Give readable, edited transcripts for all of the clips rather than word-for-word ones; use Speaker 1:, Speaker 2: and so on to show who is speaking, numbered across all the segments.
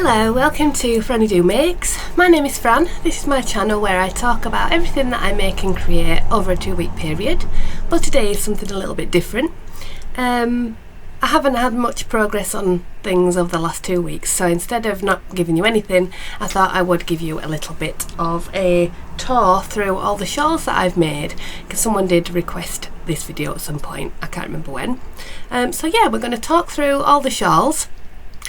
Speaker 1: Hello, welcome to FrannyDoMakes. My name is Fran. This is my channel where I talk about everything that I make and create over a 2-week period, but today is something a little bit different. I haven't had much progress on things over the last 2 weeks, so instead of not giving you anything, I thought I would give you a little bit of a tour through all the shawls that I've made, because someone did request this video at some point, I can't remember when. So yeah, we're going to talk through all the shawls.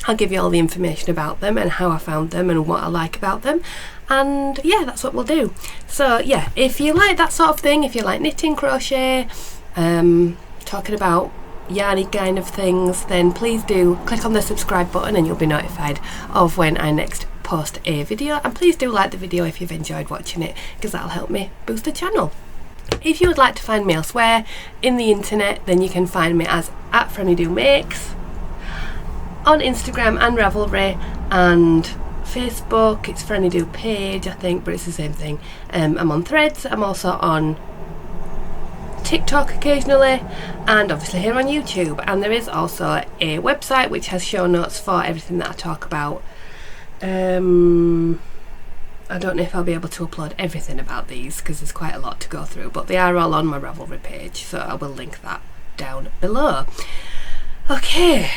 Speaker 1: I'll give you all the information about them and how I found them and what I like about them, and yeah, that's what we'll do. So yeah, if you like that sort of thing, if you like knitting, crochet, talking about yarny kind of things, then please do click on the subscribe button and you'll be notified of when I next post a video, and please do like the video if you've enjoyed watching it, because that'll help me boost the channel. If you would like to find me elsewhere in the internet, then you can find me as @FrannyDoMakes on Instagram and Ravelry, and Facebook it's FrannyDo page I think, but it's the same thing. I'm on Threads, I'm also on TikTok occasionally, and obviously here on YouTube, and there is also a website which has show notes for everything that I talk about. I don't know if I'll be able to upload everything about these because there's quite a lot to go through, but they are all on my Ravelry page, so I will link that down below. Okay.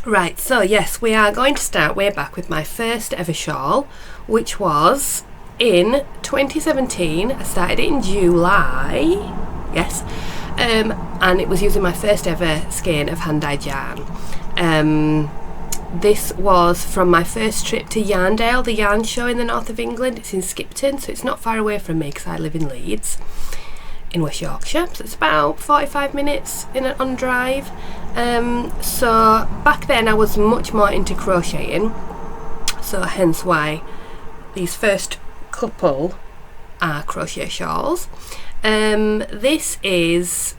Speaker 1: Right, so yes, we are going to start way back with my first ever shawl, which was in 2017. I started it in July, yes, and it was using my first ever skein of hand-dyed yarn. This was from my first trip to Yarndale, the yarn show in the north of England. It's in Skipton, so it's not far away from me because I live in Leeds in West Yorkshire, so it's about 45 minutes on drive. So back then I was much more into crocheting, so hence why these first couple are crochet shawls. This is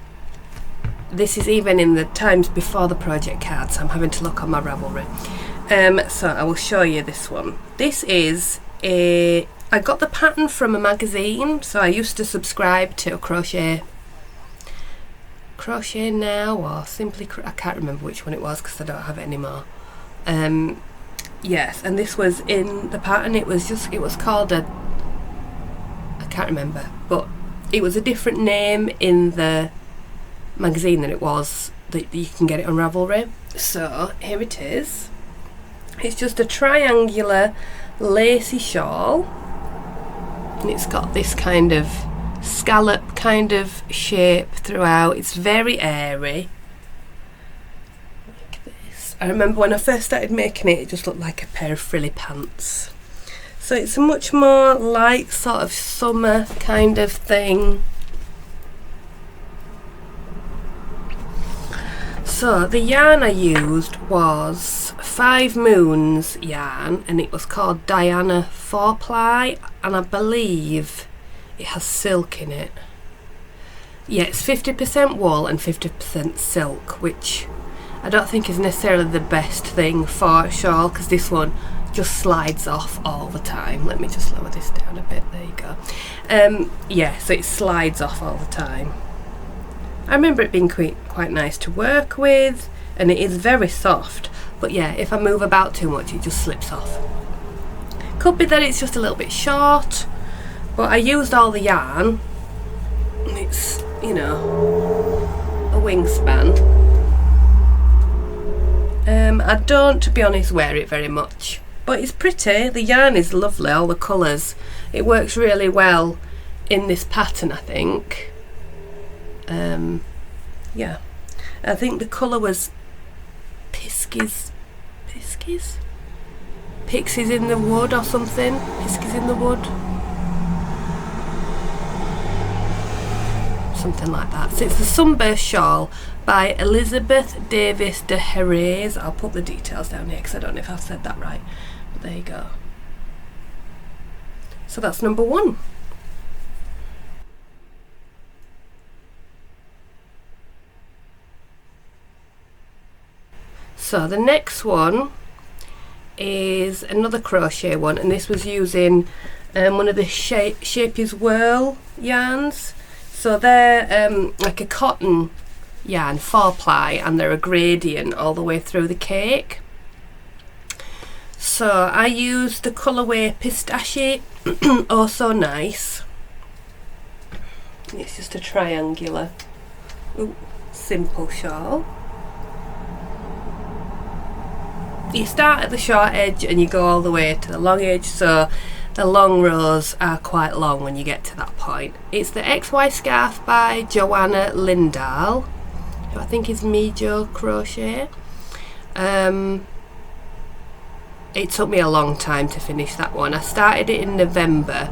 Speaker 1: even in the times before the project card, so I'm having to look on my Ravelry. So I will show you this one. This is I got the pattern from a magazine, so I used to subscribe to Crochet Now, or simply I can't remember which one it was because I don't have it anymore. Yes, and this was in the pattern. It was called I can't remember, but it was a different name in the magazine than it was that you can get it on Ravelry. So here it is. It's just a triangular lacy shawl, and it's got this kind of scallop kind of shape throughout. It's very airy like this. I remember when I first started making it, it just looked like a pair of frilly pants. So it's a much more light sort of summer kind of thing. So the yarn I used was 5 Moons yarn, and it was called Diana 4-ply, and I believe it has silk in it. Yeah, it's 50% wool and 50% silk, which I don't think is necessarily the best thing for a shawl, because this one just slides off all the time. Let me just lower this down a bit, there you go. Yeah, so it slides off all the time. I remember it being quite nice to work with, and it is very soft, but yeah, if I move about too much it just slips off. Could be that it's just a little bit short, but I used all the yarn. It's, you know, a wingspan. I don't, to be honest, wear it very much, but it's pretty. The yarn is lovely, all the colours. It works really well in this pattern, I think. Yeah, I think the colour was Pixies in the Wood or something. Pixies in the Wood, something like that. So it's the Sunburst Shawl by Elizabeth Davis de Herrez. I'll put the details down here because I don't know if I've said that right, but there you go. So that's number 1. So the next one is another crochet one, and this was using one of the Shapey's Whirl yarns. So they're like a cotton yarn, 4-ply, and they're a gradient all the way through the cake. So I used the colourway Pistachio, oh so nice. It's just a triangular, simple shawl. You start at the short edge and you go all the way to the long edge, so the long rows are quite long when you get to that point. It's the XY scarf by Joanna Lindahl, who I think is Mijo Crochet. It took me a long time to finish that one. I started it in November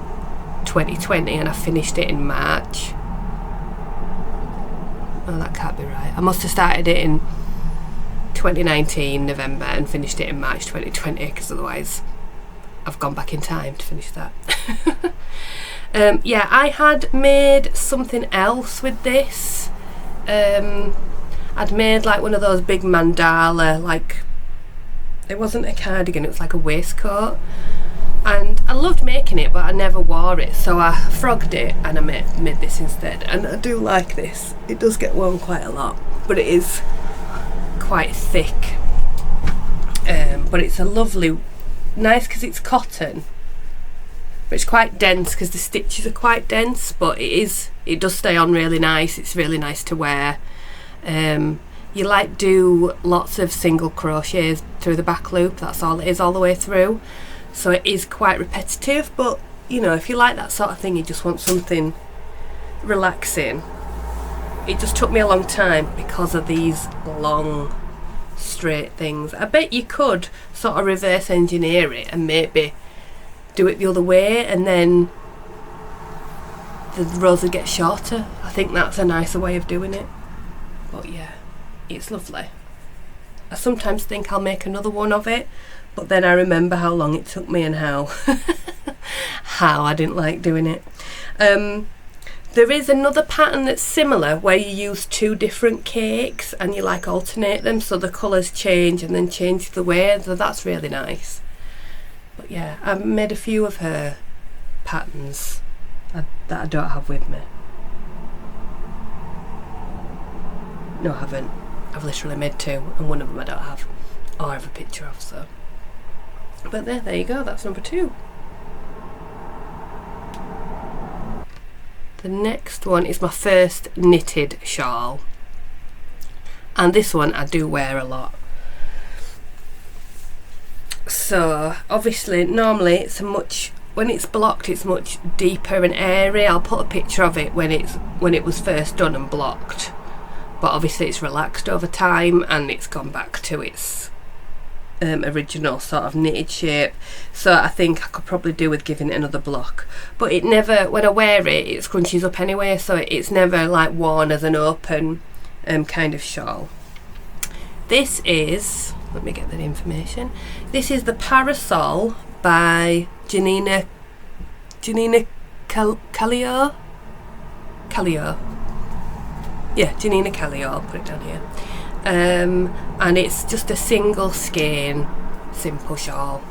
Speaker 1: 2020 and I finished it in March. Oh, that can't be right. I must have started it in 2019 November and finished it in March 2020, because otherwise I've gone back in time to finish that. Yeah, I had made something else with this. I'd made like one of those big mandala, like, it wasn't a cardigan, it was like a waistcoat, and I loved making it but I never wore it, so I frogged it and I made this instead. And I do like this. It does get worn quite a lot, but it is quite thick, but it's a lovely, nice because it's cotton, but it's quite dense because the stitches are quite dense, but it does stay on really nice. It's really nice to wear. You like do lots of single crochets through the back loop, that's all it is all the way through, so it is quite repetitive, but you know, if you like that sort of thing, you just want something relaxing. It just took me a long time because of these long straight things. I bet you could sort of reverse engineer it and maybe do it the other way, and then the rows would get shorter. I think that's a nicer way of doing it, but yeah, it's lovely. I sometimes think I'll make another one of it, but then I remember how long it took me and how I didn't like doing it. There is another pattern that's similar where you use two different cakes and you like alternate them so the colours change and then change the way, so that's really nice. But yeah, I've made a few of her patterns that I don't have with me. No, I haven't. I've literally made two and one of them I don't have, or I have a picture of, so. But there you go, that's number 2. The next one is my first knitted shawl, and this one I do wear a lot. So obviously normally it's when it's blocked it's much deeper and airy. I'll put a picture of it when it was first done and blocked, but obviously it's relaxed over time and it's gone back to its original sort of knitted shape, so I think I could probably do with giving it another block, but it never, when I wear it, it scrunches up anyway, so it's never like worn as an open kind of shawl. This is, let me get that information, this is the Parasol by Janina Callio? Yeah, Janina Callio, I'll put it down here. And it's just a single skein simple shawl.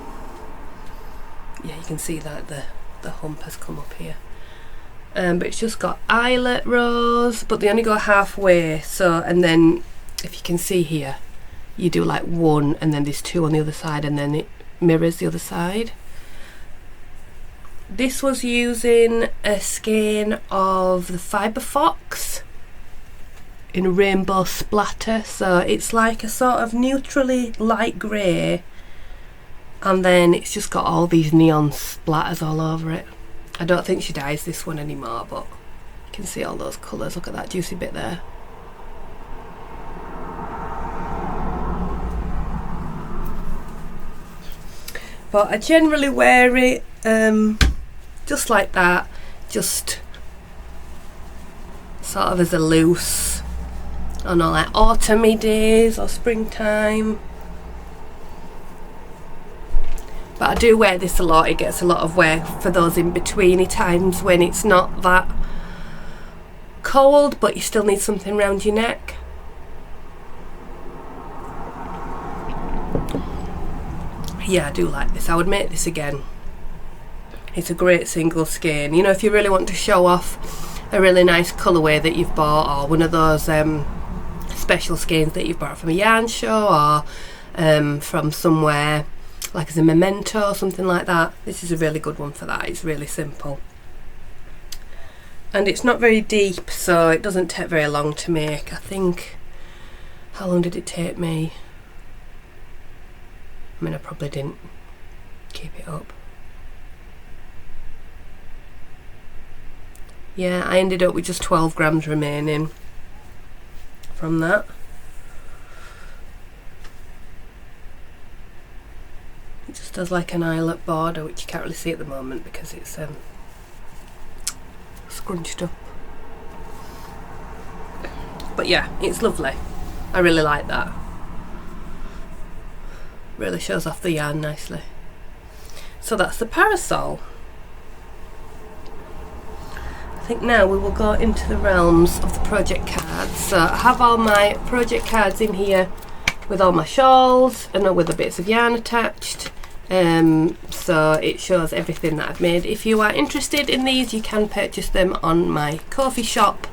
Speaker 1: Yeah, you can see that the hump has come up here, but it's just got eyelet rows, but they only go halfway, so, and then if you can see here, you do like one and then there's two on the other side and then it mirrors the other side. This was using a skein of the Fibre Fox in rainbow splatter, so it's like a sort of neutrally light grey, and then it's just got all these neon splatters all over it. I don't think she dyes this one anymore, but you can see all those colours. Look at that juicy bit there. But I generally wear it just like that, just sort of as a loose on all like autumny days or springtime. But I do wear this a lot. It gets a lot of wear for those in-betweeny times when it's not that cold but you still need something around your neck. Yeah, I do like this. I would make this again. It's a great single skein. You know, if you really want to show off a really nice colourway that you've bought, or one of those special skeins that you've bought from a yarn show or from somewhere like as a memento or something like that. This is a really good one for that. It's really simple. And it's not very deep, so it doesn't take very long to make. I think, how long did it take me? I mean, I probably didn't keep it up. Yeah, I ended up with just 12 grams remaining from that. It just does like an eyelet border, which you can't really see at the moment because it's scrunched up. But yeah, it's lovely. I really like that. Really shows off the yarn nicely. So that's the parasol. I think now we will go into the realms of the project cards. So I have all my project cards in here with all my shawls and with the bits of yarn attached. So it shows everything that I've made. If you are interested in these, you can purchase them on my Ko-fi shop,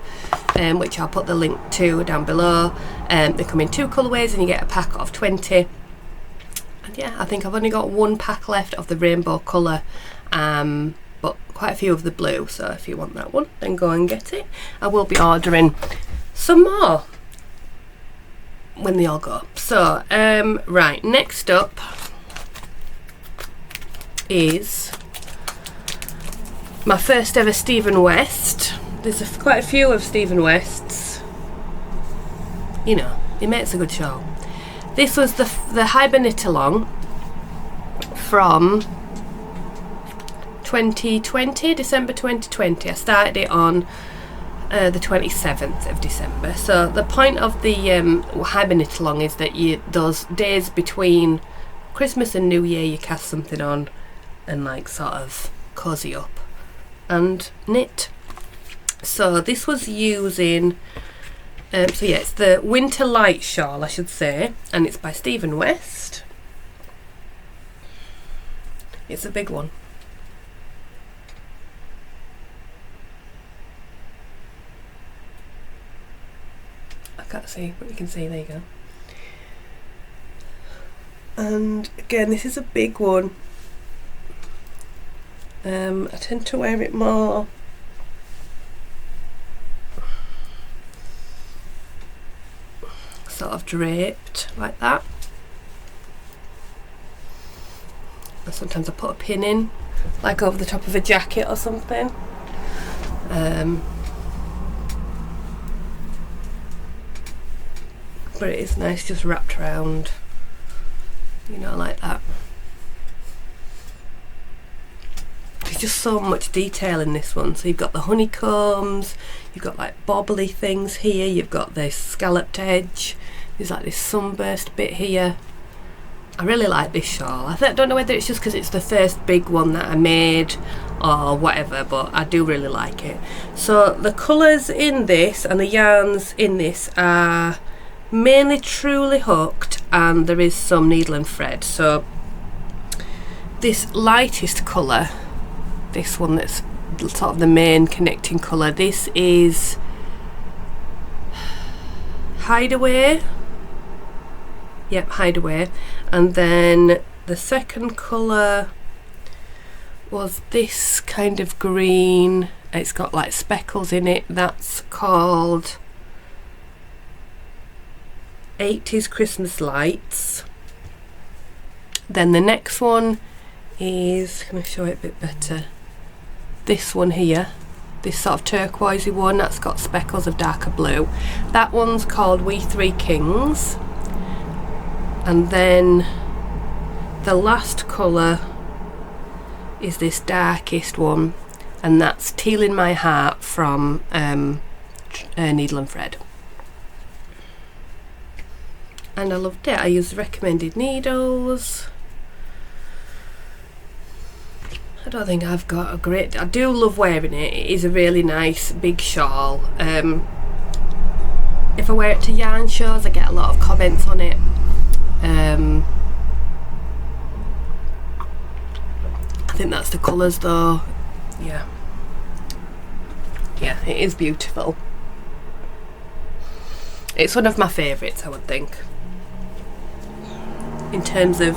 Speaker 1: which I'll put the link to down below. They come in 2 colourways and you get a pack of 20. And yeah, I think I've only got 1 pack left of the rainbow colour, but quite a few of the blue, so if you want that one, then go and get it. I will be ordering some more when they all go up. So right, next up is my first ever Stephen West. There's quite a few of Stephen West's. You know, he makes a good shawl. This was the Hibernate Along from 2020, December 2020. I started it on the 27th of December. So the point of the Hibernate Along is that those days between Christmas and New Year, you cast something on and like sort of cozy up and knit. So this was using so yeah, it's the Winter Light Shawl, I should say, and it's by Stephen West. It's a big one. I can't see, but you can see, there you go. And again, this is a big one. I tend to wear it more sort of draped like that, and sometimes I put a pin in like over the top of a jacket or something. But it is nice just wrapped around, you know, like that. There's just so much detail in this one. So you've got the honeycombs, you've got like bobbly things here, you've got this scalloped edge, there's like this sunburst bit here. I really like this shawl. I don't know whether it's just because it's the first big one that I made or whatever, but I do really like it. So the colours in this and the yarns in this are mainly Truly Hooked, and there is some needle and thread. So this lightest colour, this one that's sort of the main connecting colour, this is Hideaway. Yep, Hideaway. And then the second colour was this kind of green. It's got like speckles in it. That's called 80s Christmas Lights. Then the next one is, can I show it a bit better? This one here, this sort of turquoisey one, that's got speckles of darker blue. That one's called We Three Kings. And then the last colour is this darkest one, and that's Teal in My Heart from Needle and Thread. And I loved it. I used recommended needles. I don't think I've got a great... I do love wearing it. It is a really nice big shawl. If I wear it to yarn shows, I get a lot of comments on it. I think that's the colours though. Yeah, it is beautiful. It's one of my favourites, I would think, in terms of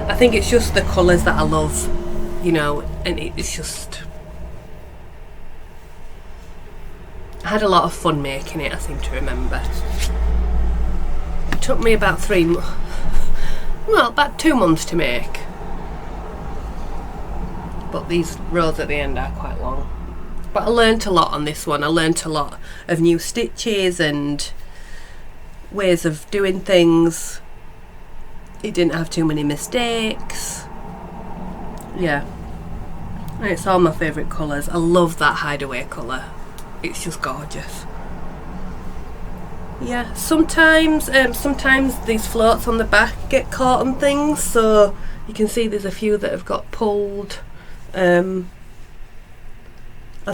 Speaker 1: I think it's just the colours that I love, you know, and it's just, I had a lot of fun making it, I seem to remember. It took me about about 2 months to make. But these rows at the end are quite long. But I learnt a lot on this one. I learnt a lot of new stitches and ways of doing things. It didn't have too many mistakes. Yeah. And it's all my favourite colours. I love that hideaway colour. It's just gorgeous. Yeah, sometimes these floats on the back get caught on things, so you can see there's a few that have got pulled. I'd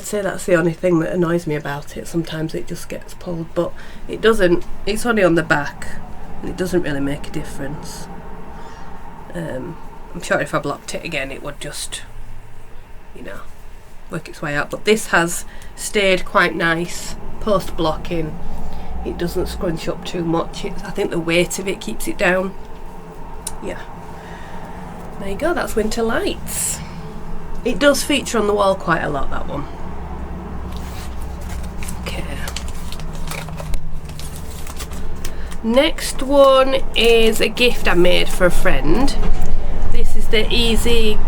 Speaker 1: say that's the only thing that annoys me about it. Sometimes it just gets pulled, but it doesn't. It's only on the back and it doesn't really make a difference. I'm sure if I blocked it again it would just, you know, work its way out, but this has stayed quite nice post blocking. It doesn't scrunch up too much. I think the weight of it keeps it down. Yeah, there you go, that's Winter Lights. It does feature on the wall quite a lot, that one. Okay, next one is a gift I made for a friend. This is the Easy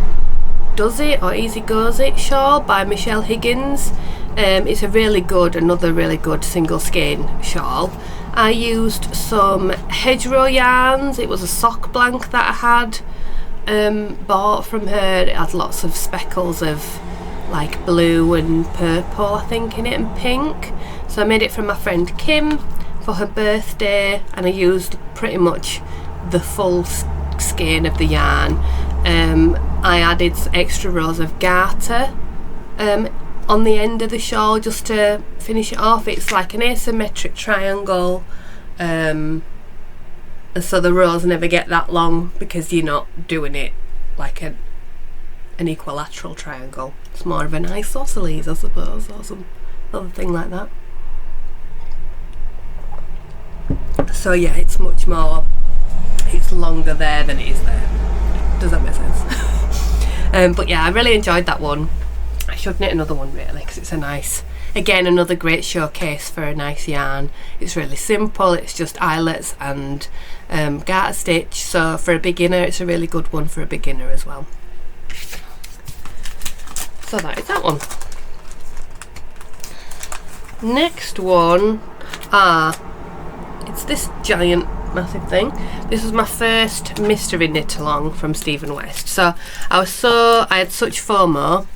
Speaker 1: Does It or Easy Goes It shawl by Michelle Higgins. It's another really good single skein shawl. I used some hedgerow yarns. It was a sock blank that I had bought from her. It had lots of speckles of like blue and purple, I think, in it, and pink. So I made it for my friend Kim for her birthday, and I used pretty much the full skein of the yarn. I added extra rows of garter on the end of the shawl just to finish it off. It's like an asymmetric triangle, and so the rows never get that long because you're not doing it like an equilateral triangle. It's more of an isosceles, I suppose, or some other thing like that. So yeah, it's much more, it's longer there than it is there. Does that make sense? But yeah, I really enjoyed that one. I should knit another one really, because it's a nice, again, another great showcase for a nice yarn. It's really simple, it's just eyelets and garter stitch, so for a beginner it's a really good one for a beginner as well. So that is that one. Next one, it's this giant massive thing. This was my first mystery knit along from Stephen West. So I had such FOMO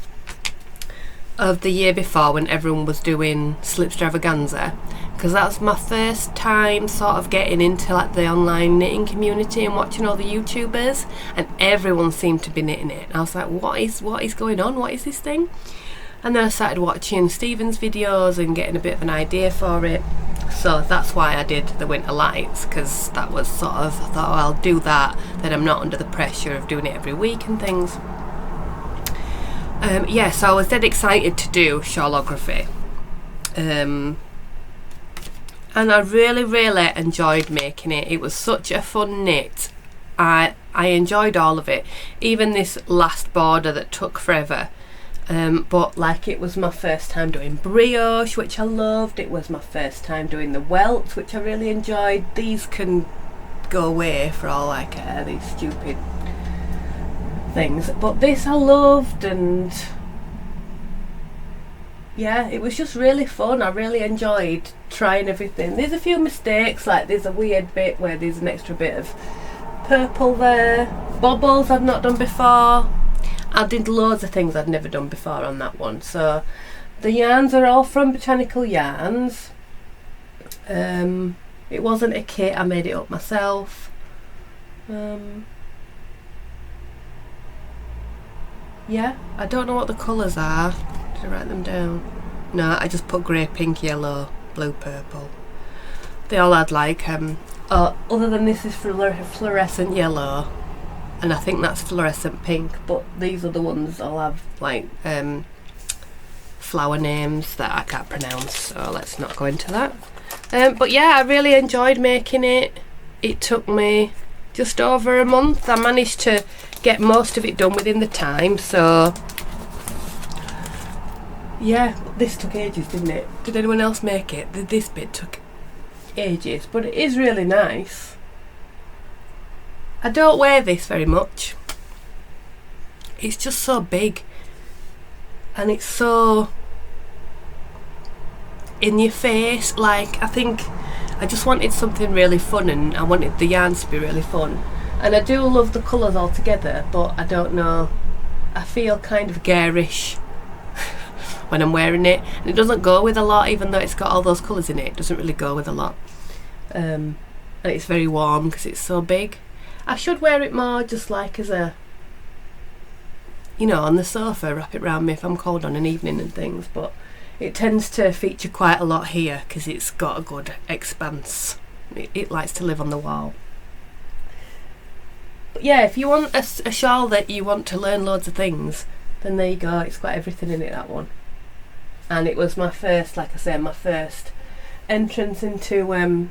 Speaker 1: of the year before when everyone was doing Slipstravaganza, because that was my first time sort of getting into like the online knitting community and watching all the YouTubers, and everyone seemed to be knitting it. And I was like, what is going on? What is this thing? And then I started watching Stephen's videos and getting a bit of an idea for it. So that's why I did the Winter Lights, because that was sort of, I thought, oh, I'll do that, then I'm not under the pressure of doing it every week and things. Yeah, so I was dead excited to do Shawlography. And I really enjoyed making it. It was such a fun knit. I enjoyed all of it, even this last border that took forever. But like, it was my first time doing brioche, which I loved. It was my first time doing the welts, which I really enjoyed. These can go away for all I care, these stupid things, but this I loved, and yeah, it was just really fun. I really enjoyed trying everything. There's a few mistakes, like there's a weird bit where there's an extra bit of purple there. Bobbles I've not done before. I did loads of things I'd never done before on that one. So the yarns are all from Botanical Yarns. It wasn't a kit, I made it up myself. Yeah, I don't know what the colours are. Did I write them down? No, I just put grey, pink, yellow, blue, purple. They all had like, other than this is fluorescent yellow, and I think that's fluorescent pink, but these are the ones I'll have like flower names that I can't pronounce, so let's not go into that. But yeah, I really enjoyed making it. It took me just over a month. I managed to get most of it done within the time, so yeah. This took ages, didn't it? Did anyone else make it? This bit took ages, but it is really nice. I don't wear this very much. It's just so big and it's so in your face. Like, I think I just wanted something really fun, and I wanted the yarns to be really fun, and I do love the colours altogether, but I don't know, I feel kind of garish when I'm wearing it, and it doesn't go with a lot. Even though it's got all those colours in it, it doesn't really go with a lot. And it's very warm because it's so big. I should wear it more just like as a, you know, on the sofa, wrap it around me if I'm cold on an evening and things, but it tends to feature quite a lot here because it's got a good expanse. It likes to live on the wall. But yeah, if you want a shawl that you want to learn loads of things, then there you go. It's got everything in it, that one. And it was my first, like I said, my first entrance into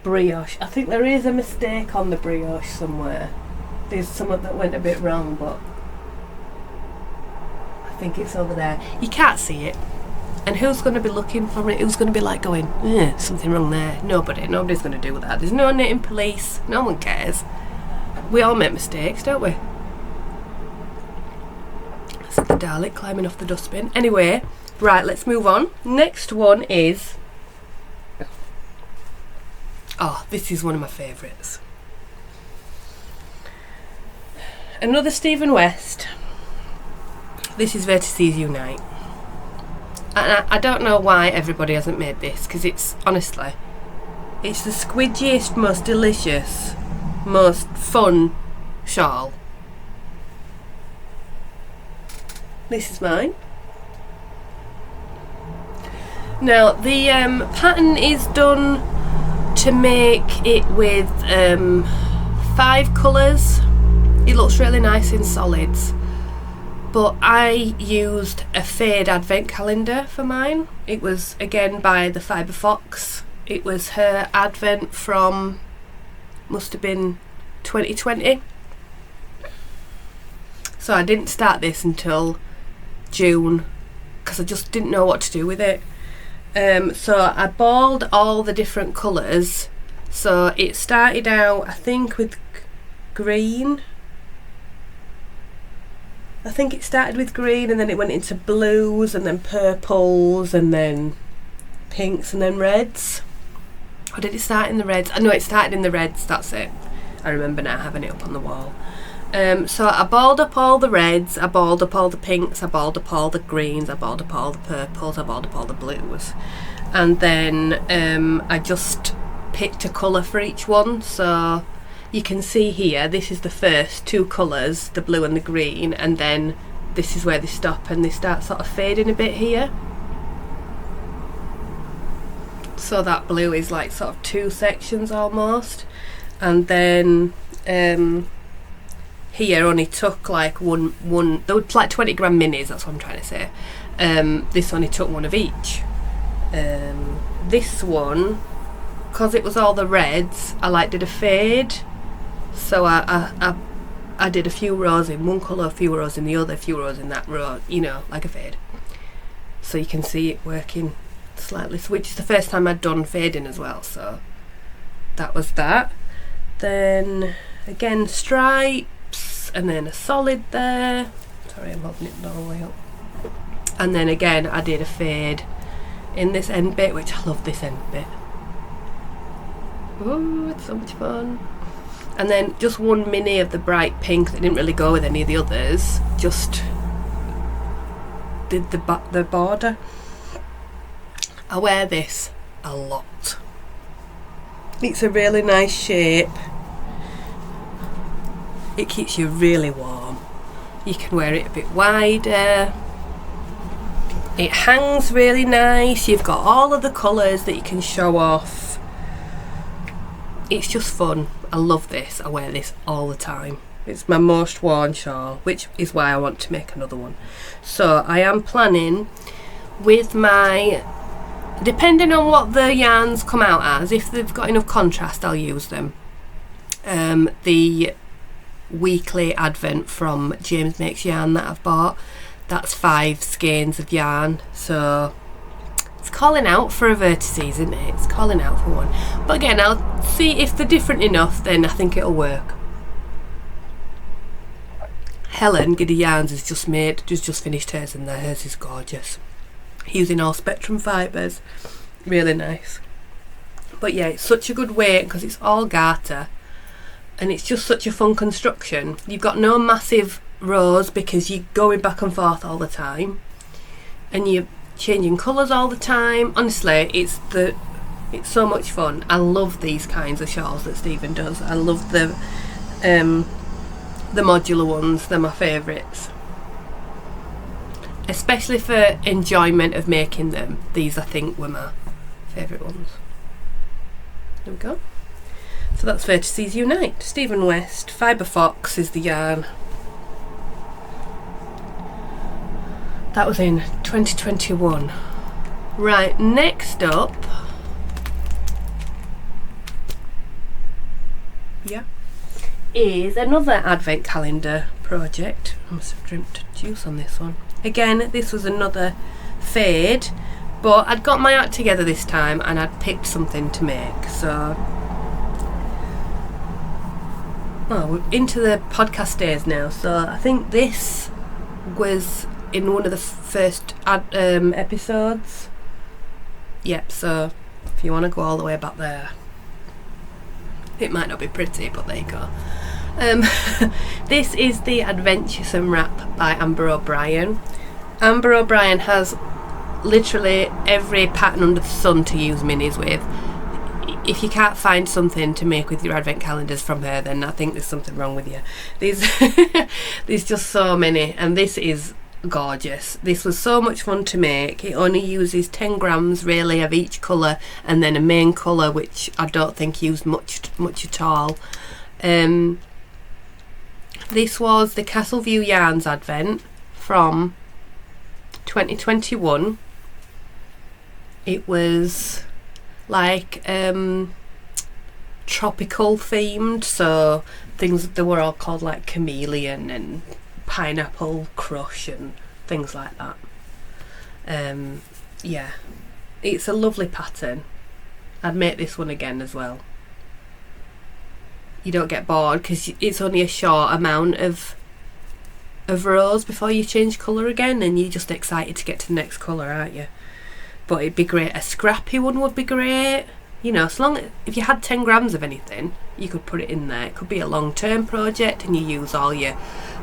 Speaker 1: brioche. I think there is a mistake on the brioche somewhere. There's something that went a bit wrong, but I think it's over there. You can't see it, and who's going to be looking for it? Who's going to be like going, something wrong there? Nobody's going to do that. There's no knitting police. No one cares. We all make mistakes, don't we? That's the Dalek climbing off the dustbin. Anyway, right, let's move on. Next one is, oh, this is one of my favourites. Another Stephen West. This is Vertices Unite, and I don't know why everybody hasn't made this, because it's, honestly, it's the squidgiest, most delicious, most fun shawl. This is mine. Now the pattern is done to make it with 5 colours. It looks really nice in solids. But I used a fade advent calendar for mine. It was again by the Fibre Fox. It was her advent from, must have been 2020. So I didn't start this until June because I just didn't know what to do with it. So I balled all the different colours. So it started out, I think, with green. I think it started with green, and then it went into blues, and then purples, and then pinks, and then reds. Or did it start in the reds? I know it started in the reds, that's it. I remember now having it up on the wall. So I balled up all the reds, I balled up all the pinks, I balled up all the greens, I balled up all the purples, I balled up all the blues. And then I just picked a colour for each one. So you can see here, this is the first 2 colours, the blue and the green, and then this is where they stop and they start sort of fading a bit here. So that blue is like sort of 2 sections almost, and then here only took like one, there were like 20 gram minis, that's what I'm trying to say. This only took 1 of each. This one, because it was all the reds, I did a fade. So I did a few rows in one colour, a few rows in the other, a few rows in that row, you know, like a fade. So you can see it working slightly, which is the first time I'd done fading as well, so that was that. Then again stripes, and then a solid there. Sorry, I'm holding it the whole way up. And then again I did a fade in this end bit, which I love this end bit. Oh, it's so much fun. And then just 1 mini of the bright pink that didn't really go with any of the others, just did the border. I wear this a lot. It's a really nice shape. It keeps you really warm. You can wear it a bit wider. It hangs really nice. You've got all of the colours that you can show off. It's just fun. I love this. I wear this all the time. It's my most worn shawl, which is why I want to make another one. So I am planning with my, depending on what the yarns come out as, if they've got enough contrast I'll use them. The weekly advent from James Makes Yarn that I've bought, that's 5 skeins of yarn, so it's calling out for a Vertices, isn't it? It's calling out for one. But again, I'll see if they're different enough, then I think it'll work. Helen, Giddy Yarns, has just finished hers, and hers is gorgeous. Using all Spectrum fibres, really nice. But yeah, it's such a good weight because it's all garter, and it's just such a fun construction. You've got no massive rows because you're going back and forth all the time, and you're changing colours all the time. Honestly, it's so much fun. I love these kinds of shawls that Stephen does. I love the modular ones. They're my favourites, especially for enjoyment of making them. These, I think, were my favourite ones. There we go. So that's Vertices Unite. Stephen West. Fibre Fox is the yarn. That was in 2021. Right, next up, is another advent calendar project. I must have dripped juice on this one. Again, this was another fade, but I'd got my act together this time and I'd picked something to make. So, we're into the podcast days now. So I think this was in one of the first episodes. Yep, so if you want to go all the way back there, it might not be pretty, but there you go. This is the Adventuresome Wrap by Amber O'Brien. Amber O'Brien has literally every pattern under the sun to use minis with. If you can't find something to make with your advent calendars from her, then I think there's something wrong with you. There's just so many, and this is gorgeous. This was so much fun to make. It only uses 10 grams really of each colour, and then a main colour which I don't think used much at all. This was the Castleview Yarns Advent from 2021. It was like tropical themed, so things, they were all called like chameleon and pineapple crush and things like that. Yeah, it's a lovely pattern. I'd make this one again as well. You don't get bored because it's only a short amount of rows before you change colour again, and you're just excited to get to the next colour, aren't you? But it'd be great. A scrappy one would be great. You know, if you had 10 grams of anything, you could put it in there. It could be a long-term project and you use all your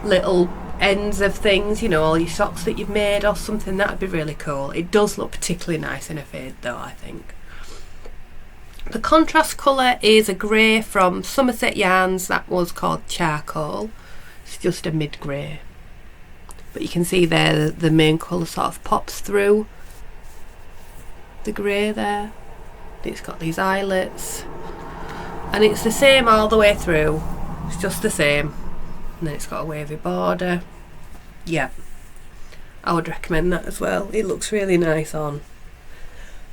Speaker 1: little ends of things, you know, all your socks that you've made or something. That would be really cool. It does look particularly nice in a fade though, I think. The contrast colour is a grey from Somerset Yarns that was called Charcoal. It's just a mid-grey. But you can see there the main colour sort of pops through the grey there. It's got these eyelets. And it's the same all the way through. It's just the same. And then it's got a wavy border. Yeah. I would recommend that as well. It looks really nice on.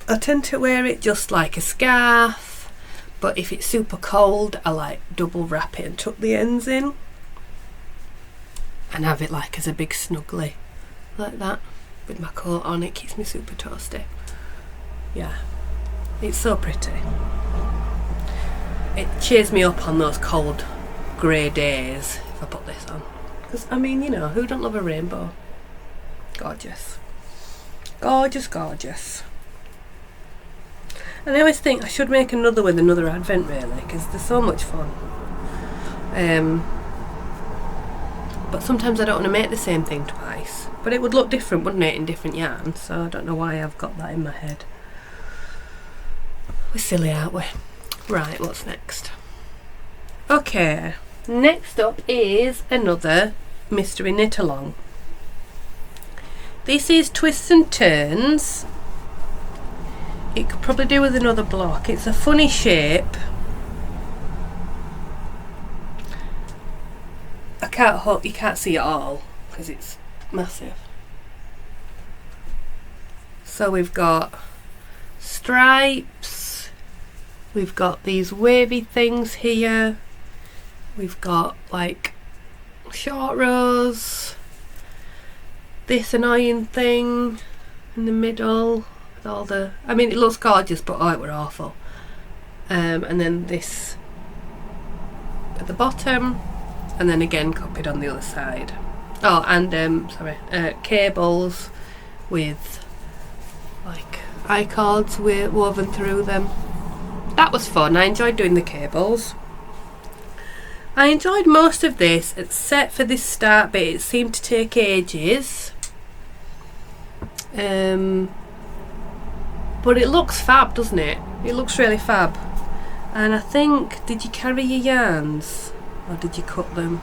Speaker 1: I tend to wear it just like a scarf, but if it's super cold, I like double wrap it and tuck the ends in and have it like as a big snuggly like that with my coat on. It keeps me super toasty. Yeah, it's so pretty. It cheers me up on those cold grey days if I put this on, because I mean, you know, who don't love a rainbow? Gorgeous, gorgeous, gorgeous. And I always think I should make another with another advent really, because they're so much fun. But sometimes I don't want to make the same thing twice. But it would look different, wouldn't it, in different yarns? So I don't know why I've got that in my head. We're silly, aren't we? Right, what's next? Okay, next up is another mystery knit along. This is Twists and Turns. It could probably do with another block. It's a funny shape. You can't see it all because it's massive. So we've got stripes. We've got these wavy things here. we've got like short rows, this annoying thing in the middle with all the, I mean it looks gorgeous, but oh, it were awful. And then this at the bottom, and then again copied on the other side. Oh, and cables with like I-cords woven through them. That was fun. I enjoyed doing the cables. I enjoyed most of this except for this start bit. It seemed to take ages. But it looks fab, doesn't it? It looks really fab. And I think, did you carry your yarns or did you cut them?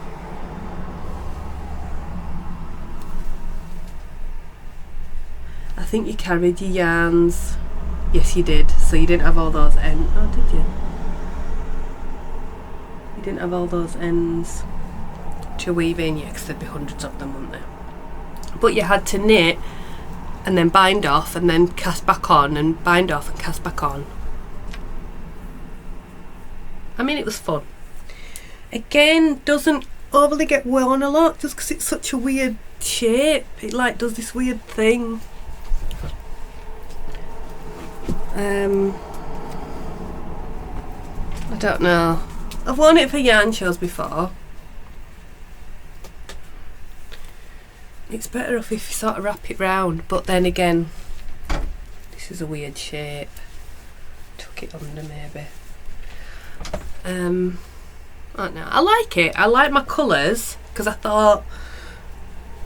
Speaker 1: I think you carried your yarns. Yes, you did. So you didn't have all those ends. Oh, did you? You didn't have all those ends to weave in yet, because there'd be hundreds of them, wouldn't there? But you had to knit and then bind off and then cast back on and bind off and cast back on. I mean, it was fun. Again, doesn't overly get worn a lot just because it's such a weird shape. It like does this weird thing. I don't know. I've worn it for yarn shows before. It's better off if you sort of wrap it round, but then again, this is a weird shape. Tuck it under maybe. I don't know. I like it. I like my colours because I thought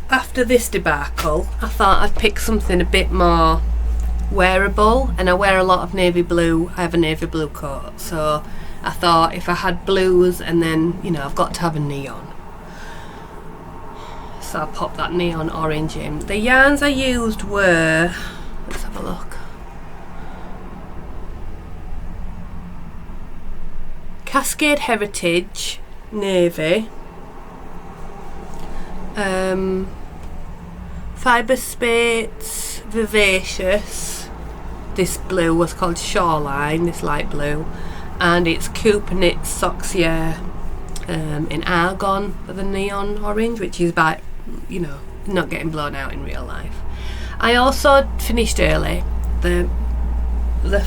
Speaker 1: after this debacle, I thought I'd pick something a bit more wearable, and I wear a lot of navy blue. I have a navy blue coat, so I thought if I had blues and then, you know, I've got to have a neon. So I popped that neon orange in. The yarns I used were, let's have a look. Cascade Heritage Navy, Fibre Spates Vivacious, this blue was called Shoreline, this light blue, and it's Cooper Knit Soxier in Argon for the neon orange, which is by, you know, not getting blown out in real life. I also finished early. The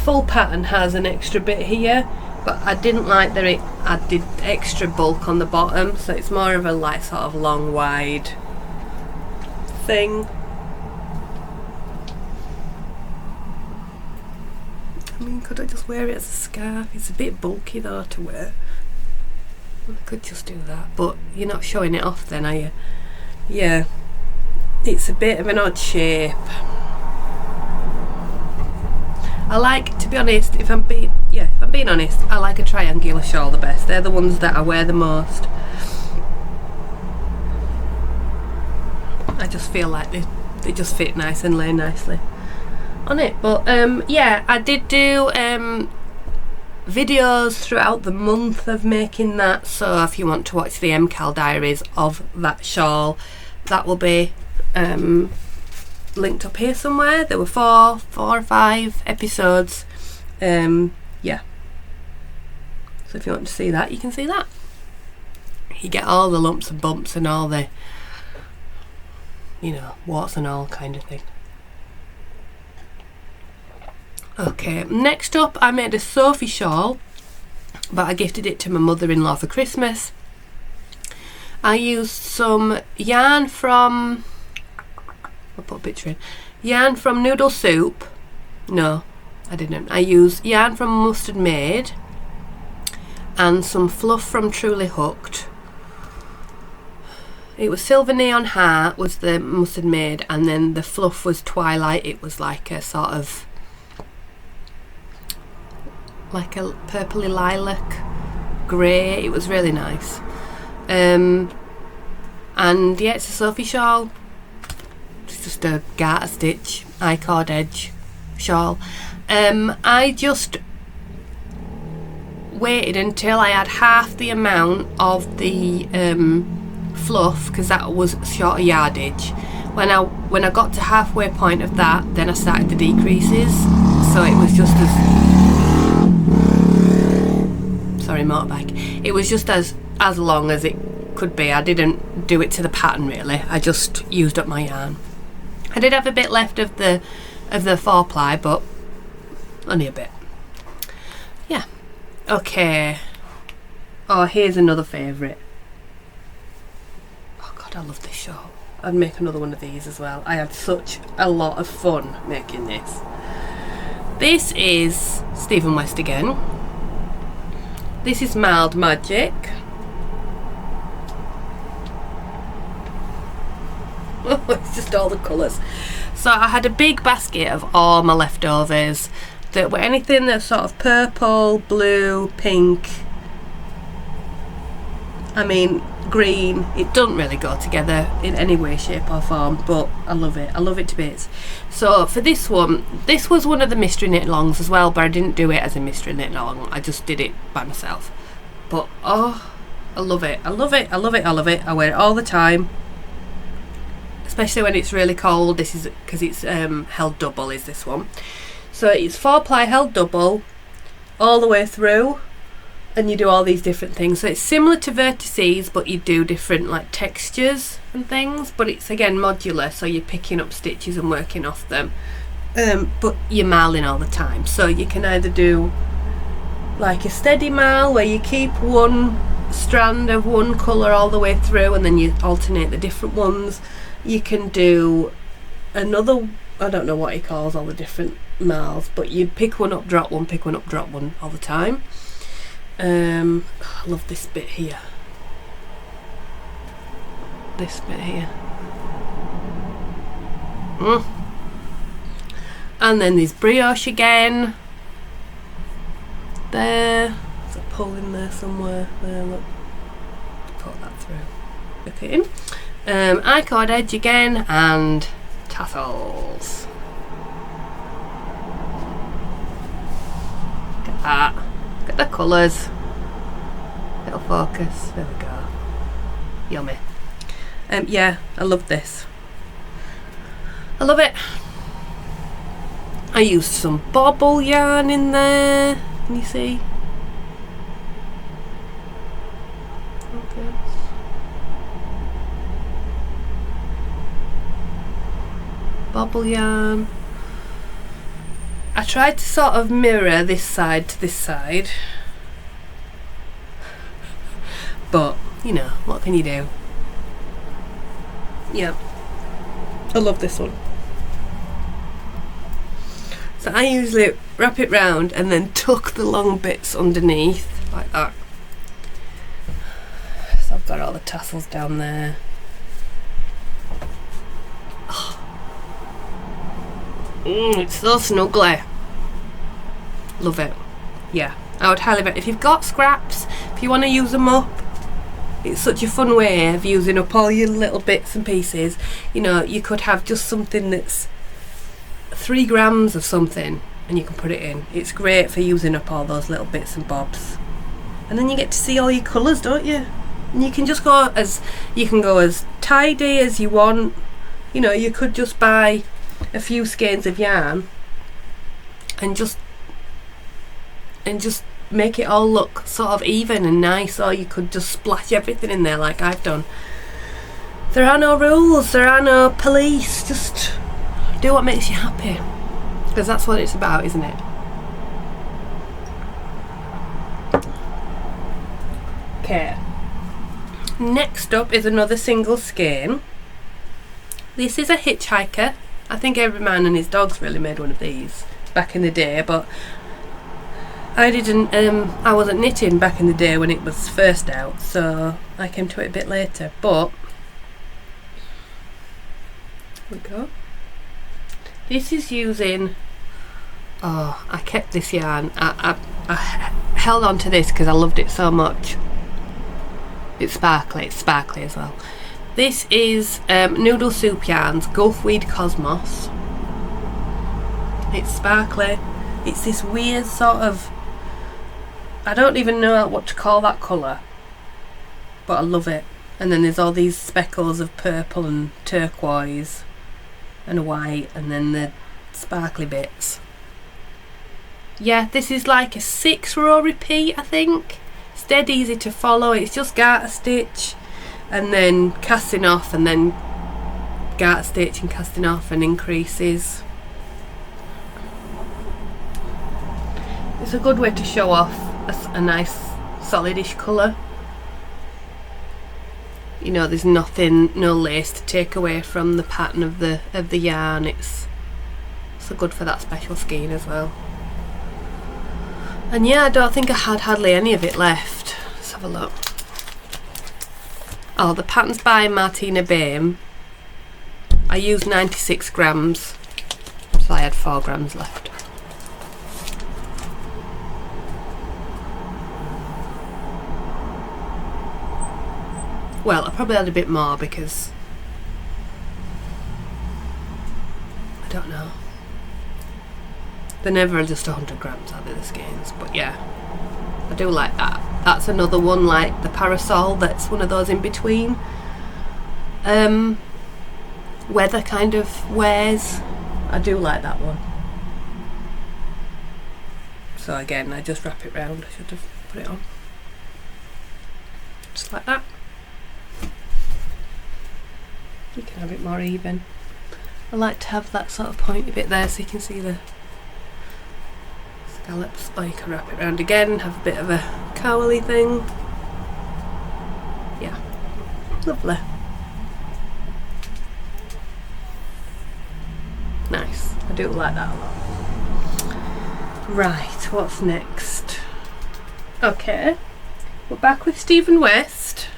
Speaker 1: full pattern has an extra bit here, but I didn't like that it added extra bulk on the bottom, so it's more of a like sort of long wide thing. I mean, could I just wear it as a scarf? It's a bit bulky though to wear. I could just do that, but you're not showing it off then, are you? Yeah, it's a bit of an odd shape. I like, to be honest, if I'm being honest, I like a triangular shawl the best. They're the ones that I wear the most. I just feel like they just fit nice and lay nicely on it. But yeah, I did do videos throughout the month of making that, so if you want to watch the MCAL diaries of that shawl, that will be linked up here somewhere. There were four or five episodes. Yeah, so if you want to see that, you can see that. You get all the lumps and bumps and all the, you know, warts and all kind of thing. Okay, next up I made a Sophie shawl, but I gifted it to my mother-in-law for Christmas. I used some yarn from, I'll put a picture in, yarn from Noodle Soup. No, I didn't. I used yarn from Mustard Maid and some fluff from Truly Hooked. It was Silver Neon Heart was the Mustard Maid, and then the fluff was Twilight. It was like a sort of like a purpley lilac grey. It was really nice. And yeah, it's a Sophie shawl. It's just a garter stitch I-cord edge shawl. I just waited until I had half the amount of the fluff, because that was shorter yardage. When I got to halfway point of that, then I started the decreases, so it was just as sorry, motorbike. It was just as long as it could be. I didn't do it to the pattern really, I just used up my yarn. I did have a bit left of the 4-ply, but only a bit. Yeah. Okay. Oh, here's another favourite. Oh god, I love this shawl. I'd make another one of these as well. I had such a lot of fun making this. This is Stephen West again. This is Marled Magic. Oh, it's just all the colours. So I had a big basket of all my leftovers that were anything that's sort of purple, blue, pink, I mean green. It doesn't really go together in any way, shape or form, but I love it. I love it to bits. So for this one, this was one of the mystery knit longs as well, but I didn't do it as a mystery knit long. I just did it by myself. But oh, I love it. I love it. I love it. I love it. I wear it all the time, especially when it's really cold. This is because it's held double is this one. So it's 4-ply held double all the way through, and you do all these different things. So it's similar to Vertices, but you do different like textures and things, but it's again modular, so you're picking up stitches and working off them, but you're marling all the time. So you can either do like a steady marl where you keep one strand of one colour all the way through and then you alternate the different ones. You can do another, I don't know what he calls all the different marls, but you pick one up, drop one, pick one up, drop one all the time. I love this bit here. This bit here. And then there's Brioche again. There. There's a pull in there somewhere. There, look. Put that through. Look it in. I-cord edge again and tassels. Look at that. Look at the colours. Little focus. There we go. Yummy. Yeah, I love this. I love it. I used some bobble yarn in there. Can you see? Okay. Bobble yarn. I tried to sort of mirror this side to this side, but you know, what can you do? Yeah, I love this one. So I usually wrap it round and then tuck the long bits underneath like that. So I've got all the tassels down there. Oh. It's so snuggly. Love it. Yeah, I would highly recommend. If you've got scraps, if you want to use them up, it's such a fun way of using up all your little bits and pieces. You know, you could have just something that's 3 grams of something and you can put it in. It's great for using up all those little bits and bobs. And then you get to see all your colours, don't you? And you can just go as, you can go as tidy as you want. You know, you could just buy a few skeins of yarn and just make it all look sort of even and nice, or you could just splash everything in there like I've done. There are no rules, there are no police, just do what makes you happy, because that's what it's about, isn't it? Okay, next up is another single skein. This is a Hitchhiker. I think every man and his dogs really made one of these back in the day, but I didn't, I wasn't knitting back in the day when it was first out, so I came to it a bit later. But here we go. This is using, oh, I kept this yarn. I held on to this because I loved it so much. It's sparkly as well. This is Noodle Soup Yarns Gulfweed Cosmos. It's sparkly. It's this weird sort of, I don't even know what to call that colour, but I love it. And then there's all these speckles of purple and turquoise and white, and then the sparkly bits. Yeah, this is like a 6-row repeat, I think. dead easy to follow. It's just garter stitch and then casting off, and then garter stitch and casting off, and increases. It's a good way to show off a nice solidish colour. You know, there's nothing, no lace to take away from the pattern of the yarn. It's so good for that special skein as well. And yeah, I don't think I had hardly any of it left. Let's have a look. Oh, the pattern's by Martina Baim. I used 96 grams, so I had 4 grams left. Well, I probably had a bit more because I don't know. They're never just 100 grams, are they, the skeins? But yeah, I do like that. That's another one like the Parasol, that's one of those in between weather kind of wears. I do like that one. So again, I just wrap it round. I should have put it on. Just like that. You can have it more even. I like to have that sort of pointy bit there so you can see the scallops, or you can wrap it around again, have a bit of a cowl-y thing. Yeah, lovely. Nice, I do like that a lot. Right, what's next? Okay, we're back with Stephen West.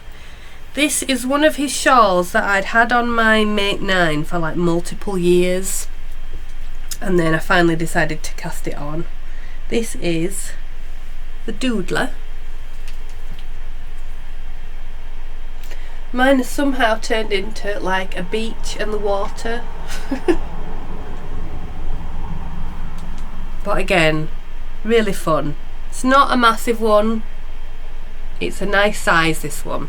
Speaker 1: This is one of his shawls that I'd had on my Make 9 for like multiple years, and then I finally decided to cast it on. This is the Doodler. Mine has somehow turned into like a beach and the water. But again, really fun. It's not a massive one. It's a nice size, this one.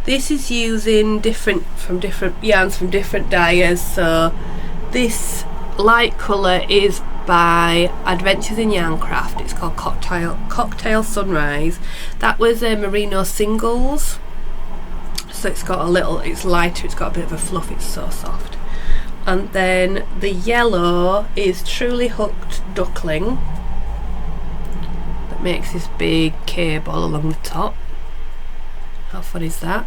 Speaker 1: This is using different yarns from different dyers. So this light colour is by Adventures in Yarncraft. It's called Cocktail Sunrise. That was a merino singles. So it's got a little, it's lighter, it's got a bit of a fluff, it's so soft. And then the yellow is Truly Hooked Duckling. That makes this big cable along the top. How fun is that?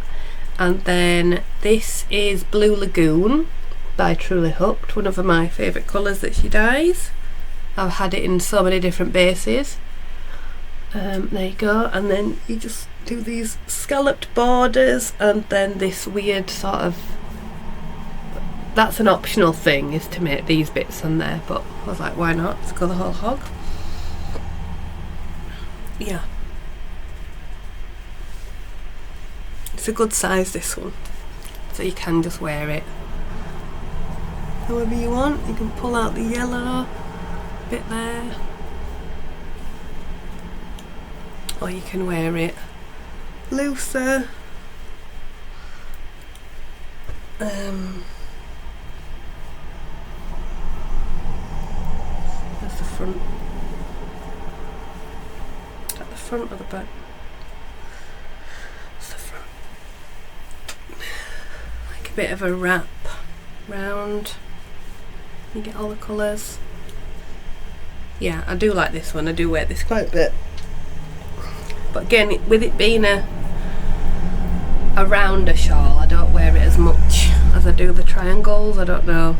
Speaker 1: And then this is Blue Lagoon by Truly Hooked, one of my favourite colours that she dyes. I've had it in so many different bases. There you go, and then you just do these scalloped borders, and then this weird sort of, that's an optional thing, is to make these bits on there, but I was like, why not? Let's go the whole hog. Yeah. It's a good size, this one, so you can just wear it however you want. You can pull out the yellow bit there, or you can wear it looser. There's the front. At the front or the back? It's the front. Like a bit of a wrap round. You get all the colours. Yeah, I do like this one. I do wear this quite a bit. But again, with it being a rounder shawl, I don't wear it as much as I do the triangles. I don't know,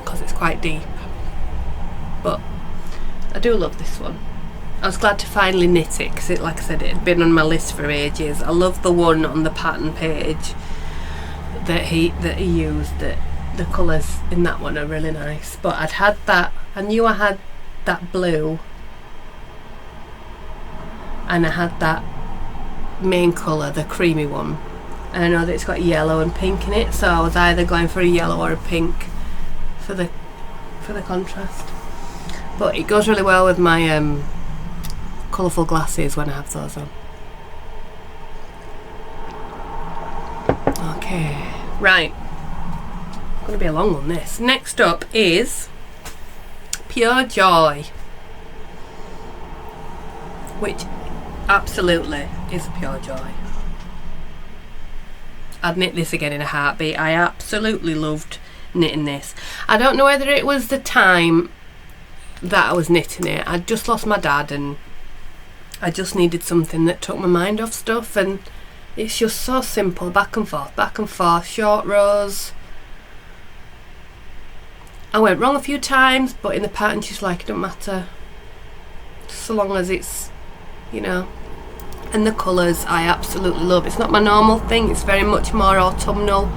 Speaker 1: because it's quite deep. But I do love this one. I was glad to finally knit it, because it, like I said, it had been on my list for ages. I love the one on the pattern page that he used. That the colours in that one are really nice. But I'd had that, I knew I had that blue, and I had that main colour, the creamy one, and I know that it's got yellow and pink in it, so I was either going for a yellow or a pink for the contrast. But it goes really well with my colourful glasses when I have those on. Okay, right, going to be a long one this. Next up is Pure Joy. which absolutely is a pure joy. I'd knit this again in a heartbeat. I absolutely loved knitting this. I don't know whether it was the time that I was knitting it. I'd just lost my dad and I just needed something that took my mind off stuff, and it's just so simple, back and forth, short rows. I went wrong a few times, but in the pattern she's like, it don't matter, so long as it's, you know. And the colours I absolutely love. It's not my normal thing, it's very much more autumnal.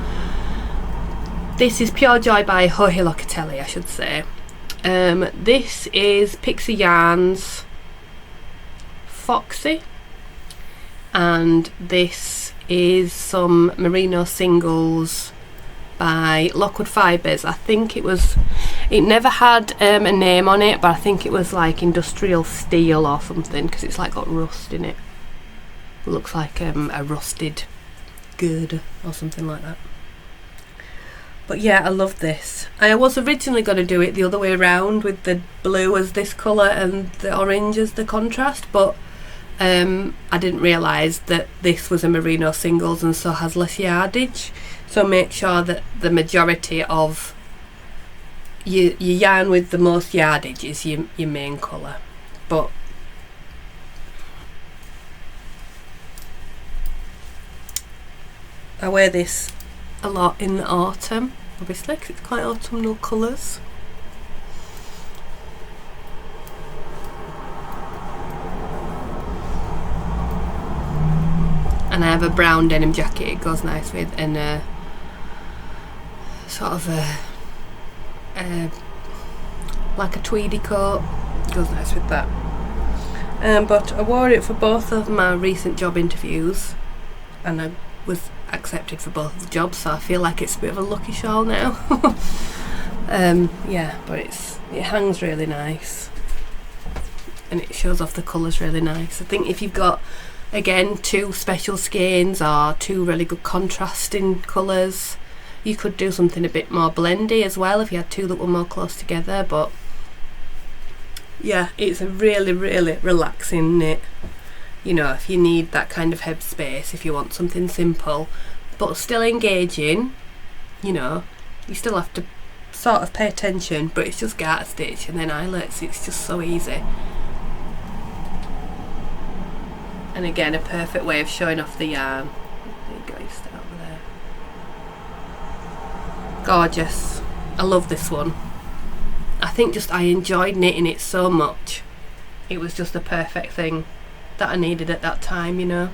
Speaker 1: This is Pure Joy by Joji Locatelli, I should say. This is Pixie Yarns Foxy, and this is some merino singles by Lockwood Fibres. I think it never had a name on it, but I think it was like industrial steel or something, because it's like got rust in it. It looks like a rusted girder or something like that. But yeah, I love this. I was originally going to do it the other way around, with the blue as this colour and the orange as the contrast, but I didn't realise that this was a merino singles and so has less yardage. So make sure that the majority of your yarn with the most yardage is your main colour. But I wear this a lot in the autumn, obviously, because it's quite autumnal colours. And I have a brown denim jacket it goes nice with, and a sort of like a tweedy coat goes nice with that. But I wore it for both of my recent job interviews, and I was accepted for both of the jobs, so I feel like it's a bit of a lucky shawl now. Yeah, but it hangs really nice and it shows off the colours really nice. I think if you've got, again, two special skeins or two really good contrasting colours, you could do something a bit more blendy as well if you had two that were more close together. But yeah, it's a really, really relaxing knit. You know, if you need that kind of head space, if you want something simple but still engaging, you know, you still have to sort of pay attention, but it's just garter stitch and then eyelets. It's just so easy. And again, a perfect way of showing off the yarn. There you go, you start over there. Gorgeous. I love this one. I think just I enjoyed knitting it so much. It was just the perfect thing that I needed at that time, you know.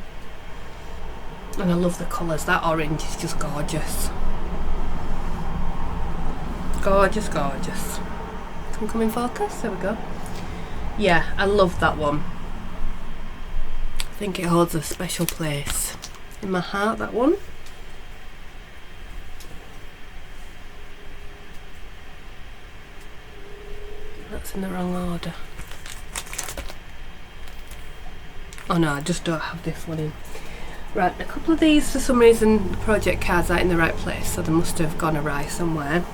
Speaker 1: And I love the colours. That orange is just gorgeous. Gorgeous, gorgeous. Can come in focus? There we go. Yeah, I love that one. I think it holds a special place in my heart, that one. That's in the wrong order. Oh no, I just don't have this one in. Right, a couple of these, for some reason, the project cards aren't in the right place, so they must have gone awry somewhere.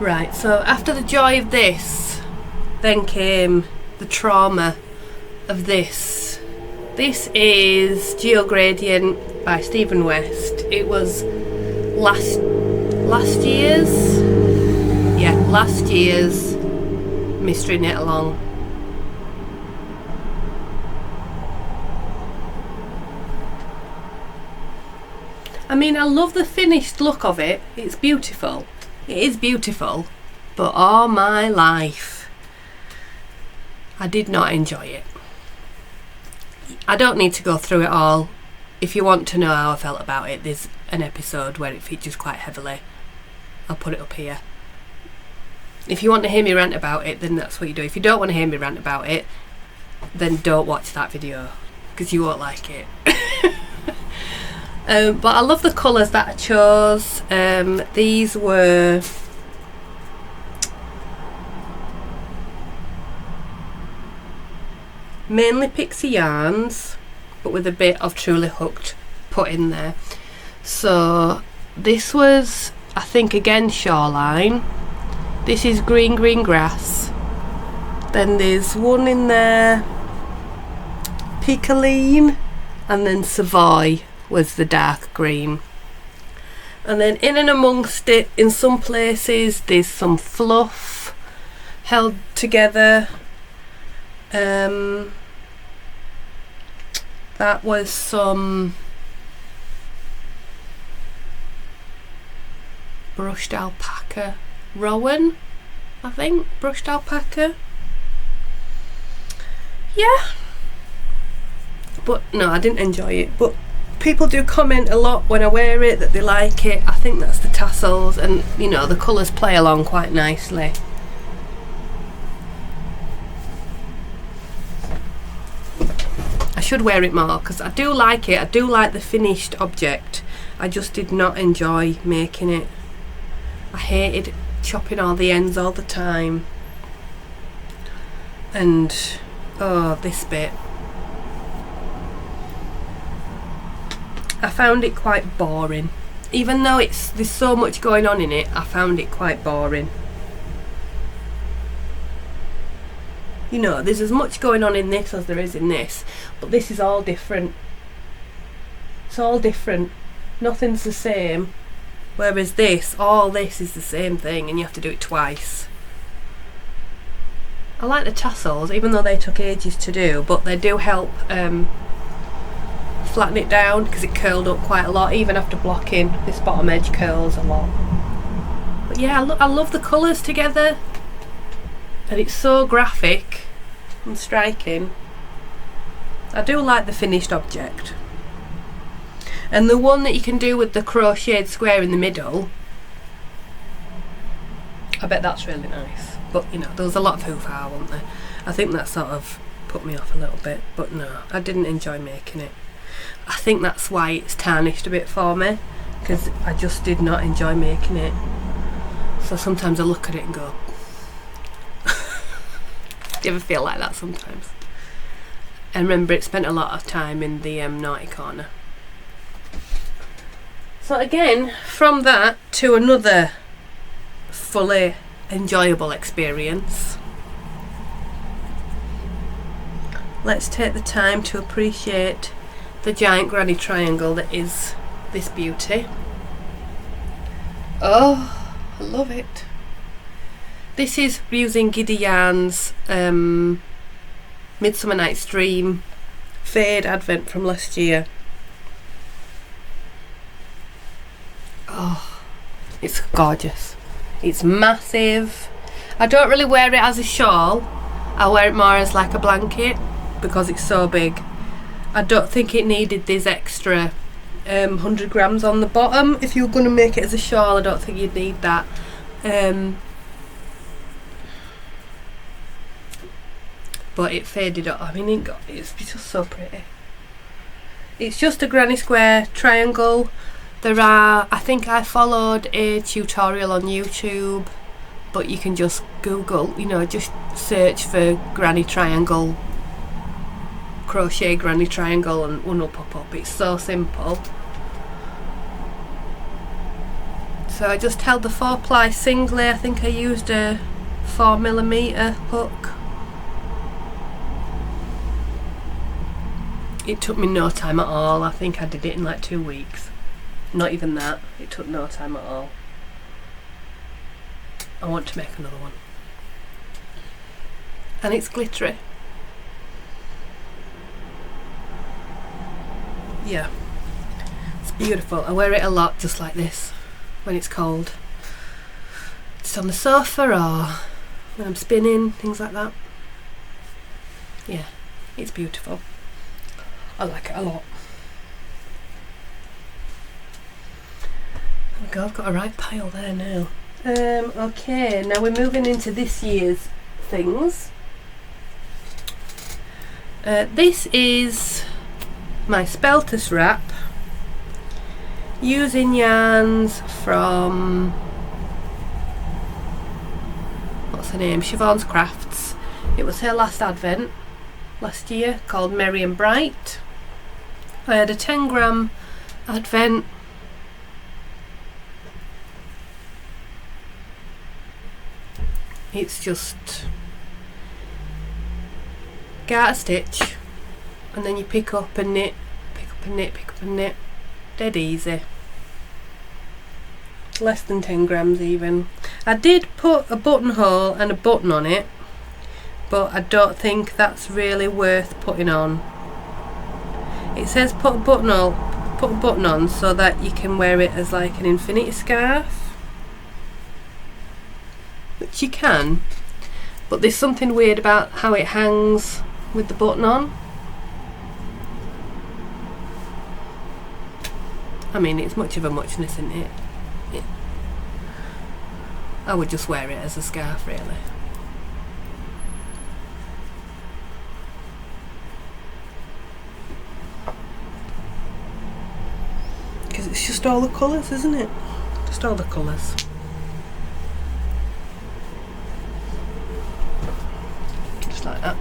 Speaker 1: Right, so after the joy of this, then came the trauma of this. This is Geogradient by Stephen West. It was last year's mystery knit along. I mean, I love the finished look of it. It's beautiful. It is beautiful, but all my life I did not enjoy it. I don't need to go through it all. If you want to know how I felt about it, there's an episode where it features quite heavily. I'll put it up here. If you want to hear me rant about it, then that's what you do. If you don't want to hear me rant about it, then don't watch that video, because you won't like it. But I love the colours that I chose. These were mainly Pixie yarns, but with a bit of Truly Hooked put in there. So this was, I think, again, Shoreline. This is Green Green Grass. Then there's one in there, Picoline, and then Savoy was the dark green. And then in and amongst it, in some places, there's some fluff held together. That was some brushed alpaca rowan, I think, brushed alpaca. Yeah, but no, I didn't enjoy it. But people do comment a lot when I wear it that they like it. I think that's the tassels, and you know, the colours play along quite nicely. I should wear it more because I do like it. I do like the finished object. I just did not enjoy making it. I hated chopping all the ends all the time. And oh, this bit. I found it quite boring. Even though there's so much going on in it, I found it quite boring. You know, there's as much going on in this as there is in this, but this is all different. It's all different. Nothing's the same. Whereas all this is the same thing, and you have to do it twice. I like the tassels, even though they took ages to do, but they do help flatten it down because it curled up quite a lot. Even after blocking, this bottom edge curls a lot. But yeah, I love the colours together, and it's so graphic and striking. I do like the finished object. And the one that you can do with the crocheted square in the middle, I bet that's really nice. But you know, there was a lot of hoo-ha, wasn't there? I think that sort of put me off a little bit, but no, I didn't enjoy making it. I think that's why it's tarnished a bit for me, because I just did not enjoy making it. So sometimes I look at it and go, do you ever feel like that sometimes? And remember, it spent a lot of time in the naughty corner. So again, from that to another fully enjoyable experience, let's take the time to appreciate the giant granny triangle that is this beauty. Oh, I love it. This is using Giddy Yarn's Midsummer Night's Dream Fade Advent from last year. Oh, it's gorgeous. It's massive. I don't really wear it as a shawl. I wear it more as like a blanket because it's so big. I don't think it needed this extra 100 grams on the bottom. If you were going to make it as a shawl, I don't think you'd need that. But it faded up. I mean, it's just so pretty. It's just a granny square triangle. I think I followed a tutorial on YouTube, but you can just Google, you know, just search for granny triangle, crochet granny triangle, and one will pop up. It's so simple. So I just held the 4-ply singly. I think I used a 4mm hook. It took me no time at all. I think I did it in like 2 weeks. Not even that. It took no time at all. I want to make another one. And it's glittery. Yeah. It's beautiful. I wear it a lot just like this when it's cold. It's on the sofa or when I'm spinning, things like that. Yeah, it's beautiful. I like it a lot. Oh my God, I've got a right pile there now. Okay, now we're moving into this year's things. This is my Speltas Wrap using yarns from, what's her name, Siobhan's Crafts. It was her last advent last year, called Merry and Bright. I had a 10 gram advent. It's just get out a stitch, and then you pick up and knit, pick up and knit, pick up and knit. Dead easy. Less than 10 grams even. I did put a buttonhole and a button on it, but I don't think that's really worth putting on. It says put a button on so that you can wear it as like an infinity scarf, which you can, but there's something weird about how it hangs with the button on. I mean, it's much of a muchness, isn't it? I would just wear it as a scarf, really. Because it's just all the colours, isn't it? Just all the colours. Just like that.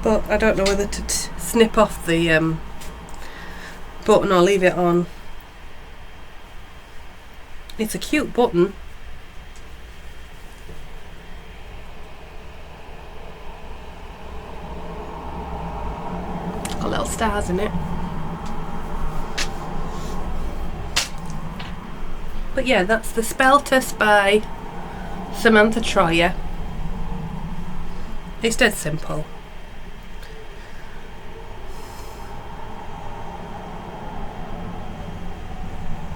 Speaker 1: But I don't know whether to snip off the button or leave it on. It's a cute button. Got little stars in it. But yeah, that's the Speltas by Samantha Troyer. It's dead simple.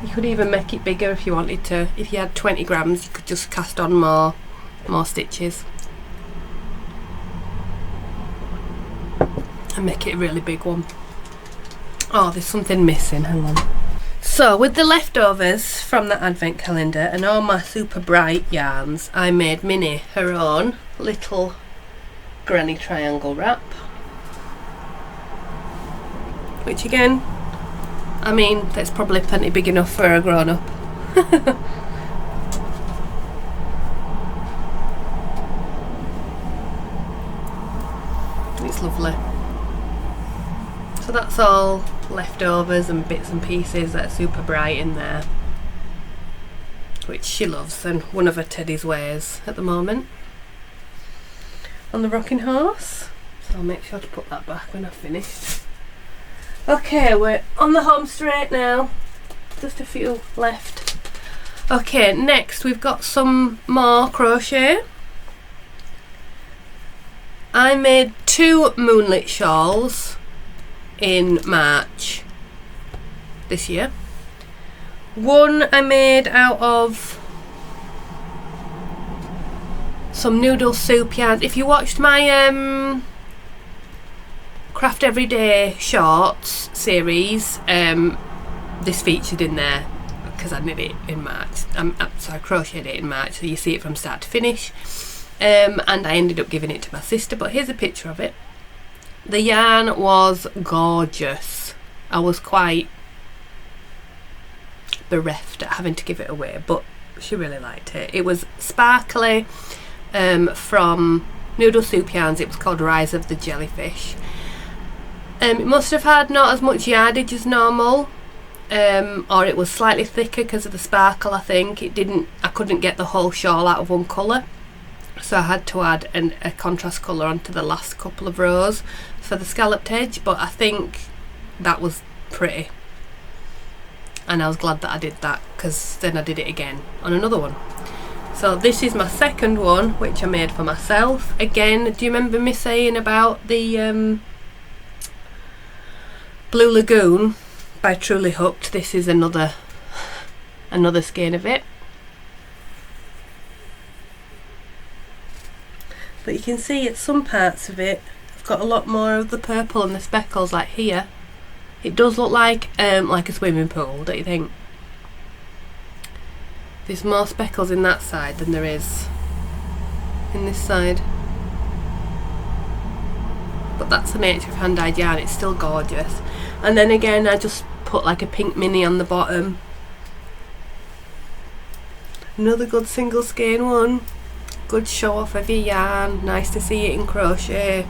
Speaker 1: You could even make it bigger if you wanted to. If you had 20 grams, you could just cast on more stitches and make it a really big one. Oh, there's something missing, hang on. So with the leftovers from the advent calendar and all my super bright yarns, I made Minnie her own little granny triangle wrap, which again, I mean, that's probably plenty big enough for a grown-up. It's lovely. So that's all leftovers and bits and pieces that are super bright in there, which she loves and one of her teddies wears at the moment on the rocking horse. So I'll make sure to put that back when I've finished. Okay, we're on the home straight now. Just a few left. Okay, next we've got some more crochet. I made 2 Moonlit shawls in March this year. One I made out of some noodle soup yarns. If you watched my Craft Everyday Shorts series, this featured in there because I knit it in March. So I crocheted it in March, so you see it from start to finish. And I ended up giving it to my sister, but here's a picture of it. The yarn was gorgeous. I was quite bereft at having to give it away, but she really liked it. It was sparkly, from Noodle Soup Yarns. It was called Rise of the Jellyfish. It must have had not as much yardage as normal, or it was slightly thicker because of the sparkle. I think I couldn't get the whole shawl out of one colour, so I had to add a contrast colour onto the last couple of rows for the scalloped edge, but I think that was pretty, and I was glad that I did that because then I did it again on another one. So this is my second one, which I made for myself. Again, do you remember me saying about the Blue Lagoon by Truly Hooked? This is another skein of it. But you can see at some parts of it I've got a lot more of the purple and the speckles, like here. It does look like a swimming pool, don't you think? There's more speckles in that side than there is in this side. But that's the nature of hand-dyed yarn, it's still gorgeous. And then again, I just put like a pink mini on the bottom. Another good single skein one. Good show off of your yarn, nice to see it in crochet.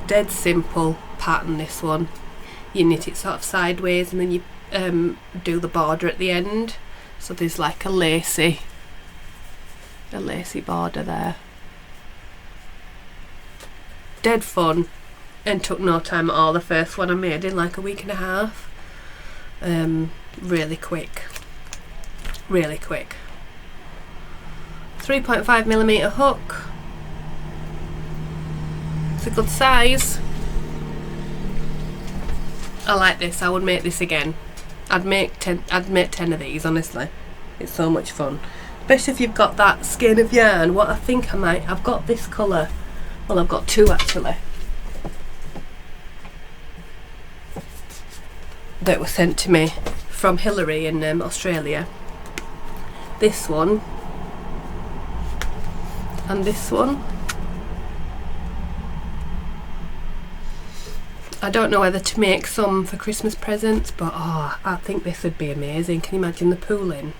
Speaker 1: Dead simple pattern, this one. You knit it sort of sideways and then you do the border at the end. So there's like a lacy border there. dead fun and took no time at all. The first one I made in like a week and a half. Really quick. Really quick. 3.5mm hook. It's a good size. I like this. I would make this again. I'd make 10 of these, honestly. It's so much fun. Especially if you've got that skein of yarn. What I think I might, I've got this colour. Well, I've got two actually. That were sent to me from Hillary in Australia. This one. And this one. I don't know whether to make some for Christmas presents, but oh, I think this would be amazing. Can you imagine the pooling?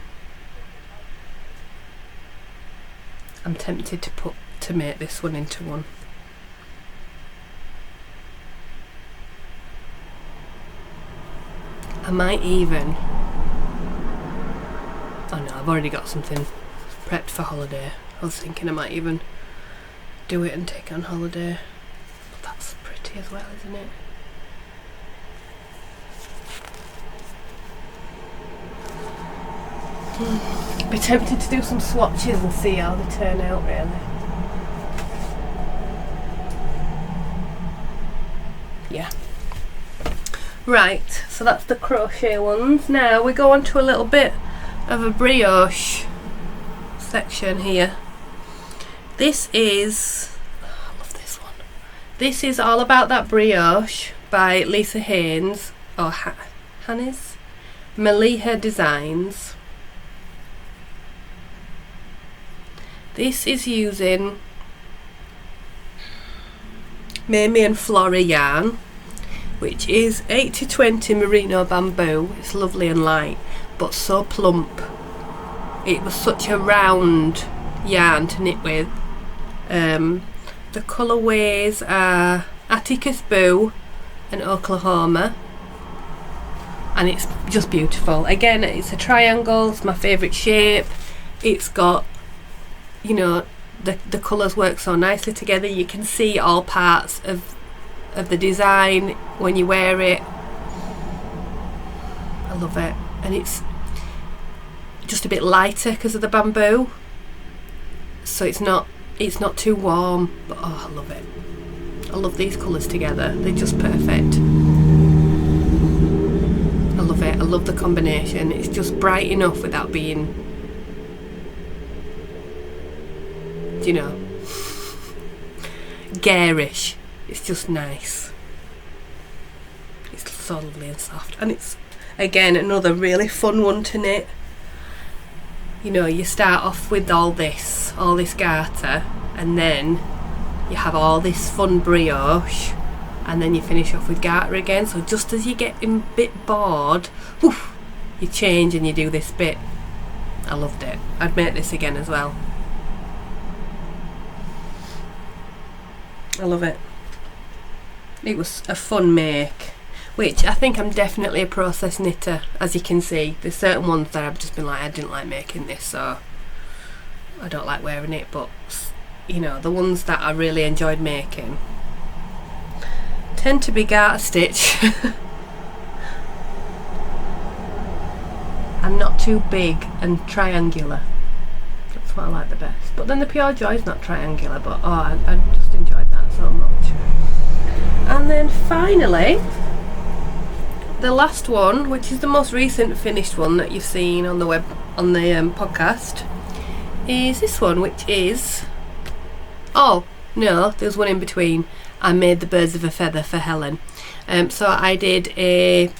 Speaker 1: I'm tempted to make this one into one. I might even, oh no, I've already got something prepped for holiday. I was thinking I might even do it and take it on holiday. But that's pretty as well, isn't it? Be tempted to do some swatches and see how they turn out, really. Yeah. Right, so that's the crochet ones. Now we go on to a little bit of a brioche section here. This is, oh, I love this one. This is all about that brioche by Lisa Haynes, or Hannes Maliha Designs. This is using Mamie and Flora yarn, which is 80/20 merino bamboo. It's lovely and light, but so plump. It was such a round yarn to knit with. The colourways are Atticus Boo and Oklahoma, and it's just beautiful. Again, it's a triangle. It's my favourite shape. It's got, you know, the colours work so nicely together. You can see all parts of the design when you wear it. I love it. And it's just a bit lighter because of the bamboo, so it's not too warm, but oh, I love it. I love these colours together. They're just perfect. I love it. I love the combination. It's just bright enough without being, you know, garish. It's just nice. It's so lovely and soft, and it's again another really fun one to knit. You know, you start off with all this garter, and then you have all this fun brioche, and then you finish off with garter again. So just as you get a bit bored, woof, you change and you do this bit. I loved it. I'd make this again as well. I love it. It was a fun make, which I think I'm definitely a process knitter. As you can see, there's certain ones that I've just been like, I didn't like making this, so I don't like wearing it, but you know, the ones that I really enjoyed making tend to be garter stitch and not too big and triangular. That's what I like the best. But then the Pure Joy is not triangular, but oh, I just enjoyed that so much. And then finally, the last one, which is the most recent finished one that you've seen on the web, on the podcast, is this one, which is, oh no, there's one in between. I made the Birds of a Feather for Helen. So I did a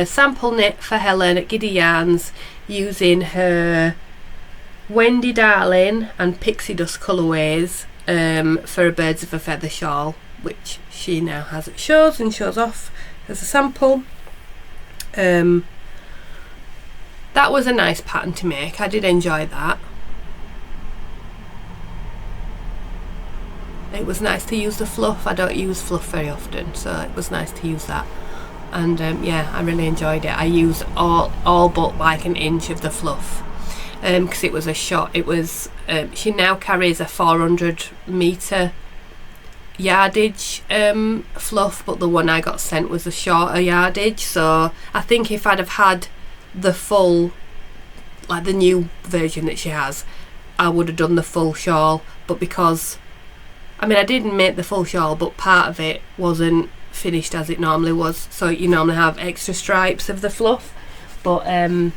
Speaker 1: sample knit for Helen at Giddy Yarns using her Wendy Darling and Pixie Dust colourways for a Birds of a Feather shawl, which she now has at shows and shows off as a sample. That was a nice pattern to make. I did enjoy that. It was nice to use the fluff. I don't use fluff very often, so it was nice to use that. And yeah, I really enjoyed it. I used all but like an inch of the fluff because it was a shot. It was she now carries a 400 metre yardage fluff, but the one I got sent was a shorter yardage, so I think if I'd have had the full, like the new version that she has, I would have done the full shawl, but because I mean I didn't make the full shawl, but part of it wasn't finished as it normally was, so you normally have extra stripes of the fluff, but I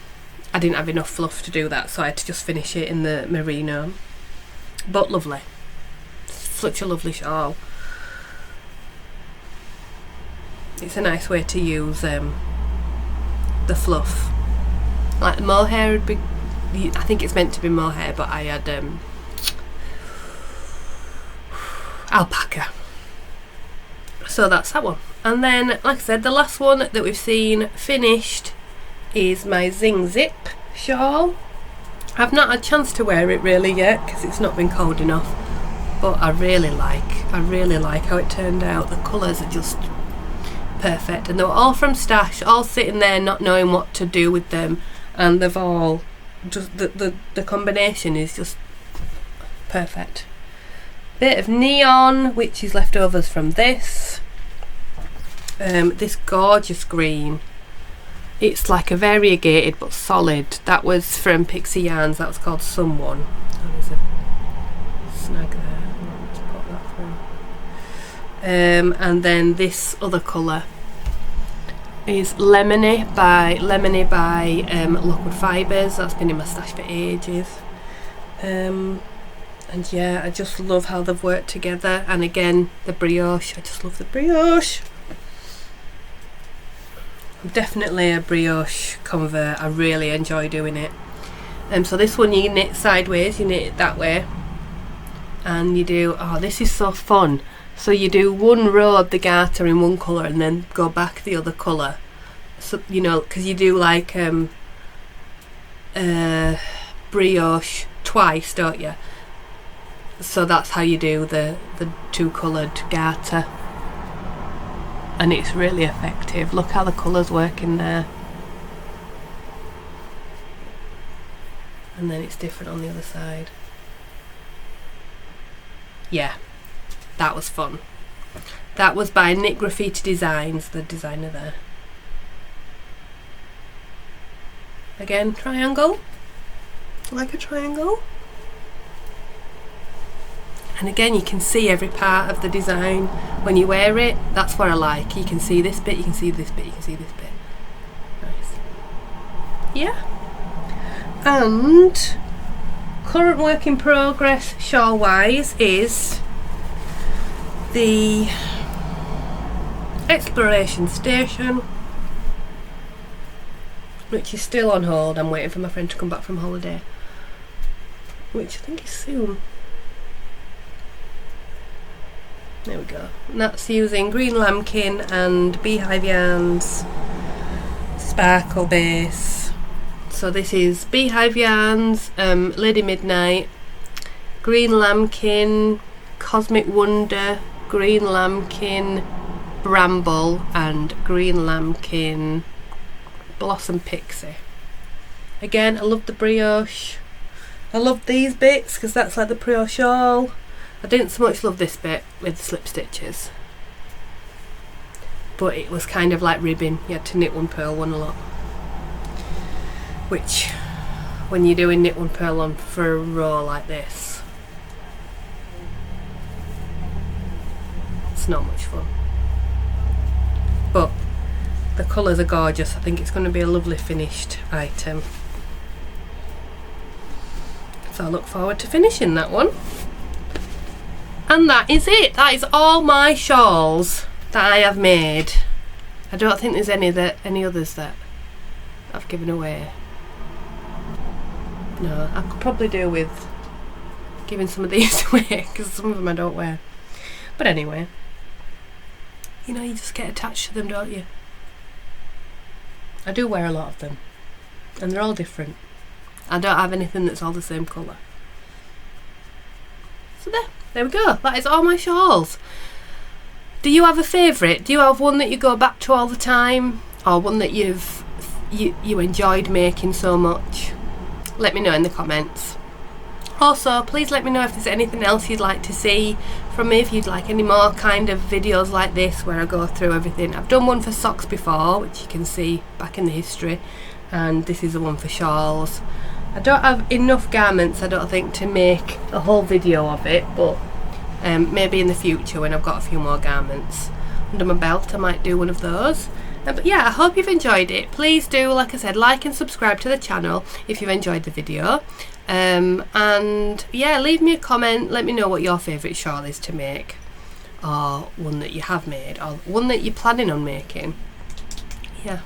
Speaker 1: didn't have enough fluff to do that, so I had to just finish it in the merino. But lovely, such a lovely shawl. It's a nice way to use the fluff. Like the mohair would be, I think it's meant to be mohair, but I had alpaca. So that's that one. And then, like I said, the last one that we've seen finished is my Zing Zip shawl. I've not had a chance to wear it really yet because it's not been cold enough, but I really like how it turned out. The colours are just perfect, and they were all from Stash, all sitting there not knowing what to do with them, and they've all just the combination is just perfect. Bit of neon, which is leftovers from this gorgeous green. It's like a variegated but solid. That was from Pixie Yarns. That was called Someone. Oh, there's a snag there. Let's pop that through. And then this other colour is Lemony by Lockwood Fibres. That's been in my stash for ages. And yeah, I just love how they've worked together. And again, the brioche. I just love the brioche. I'm definitely a brioche convert. I really enjoy doing it. So this one you knit sideways, you knit it that way, and you do, oh this is so fun, so you do one row of the garter in one colour and then go back the other colour, so you know, because you do like brioche twice, don't you? So that's how you do the two coloured garter, and it's really effective. Look how the colours work in there, and then it's different on the other side. Yeah, that was fun. That was by Knit Graffiti Designs, the designer there. Again, triangle, like a triangle. And again, you can see every part of the design when you wear it. That's what I like. You can see this bit, you can see this bit, you can see this bit. Nice. Yeah. And current work in progress shawl wise is the Exploration Station, which is still on hold. I'm waiting for my friend to come back from holiday, which I think is soon. There we go. And that's using green lambkin and beehive yarns, sparkle base. So this is beehive yarns, Lady Midnight, green lambkin, Cosmic Wonder, green lambkin, bramble, and green lambkin, blossom pixie. Again, I love the brioche. I love these bits because that's like the brioche shawl. I didn't so much love this bit with the slip stitches, but it was kind of like ribbing. You had to knit one, purl one a lot, which when you're doing knit one, purl on for a row like this, it's not much fun. But the colours are gorgeous. I think it's going to be a lovely finished item, so I look forward to finishing that one. And that is it. That is all my shawls that I have made. I don't think there's any others that I've given away. No, I could probably do with giving some of these away because some of them I don't wear. But anyway, you know, you just get attached to them, don't you? I do wear a lot of them, and they're all different. I don't have anything that's all the same colour. So there we go. That is all my shawls. Do you have a favourite? Do you have one that you go back to all the time, or one that you enjoyed making so much? Let me know in the comments. Also, please let me know if there's anything else you'd like to see from me, if you'd like any more kind of videos like this where I go through everything. I've done one for socks before, which you can see back in the history, and this is the one for shawls. I don't have enough garments, I don't think, to make a whole video of it, but maybe in the future when I've got a few more garments under my belt I might do one of those. But yeah, I hope you've enjoyed it. Please do, like I said, like and subscribe to the channel if you've enjoyed the video. And yeah, leave me a comment, let me know what your favourite shawl is to make, or one that you have made, or one that you're planning on making. Yeah.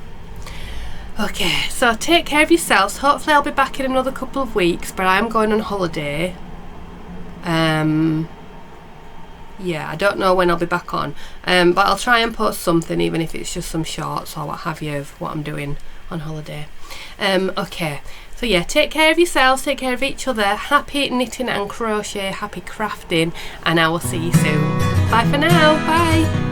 Speaker 1: Okay, so take care of yourselves. Hopefully I'll be back in another couple of weeks, but I'm going on holiday. Yeah, I don't know when I'll be back on, but I'll try and post something, even if it's just some shorts or what have you of what I'm doing on holiday. Okay, so yeah, take care of yourselves, take care of each other. Happy knitting and crochet, happy crafting, and I will see you soon. Bye for now, bye.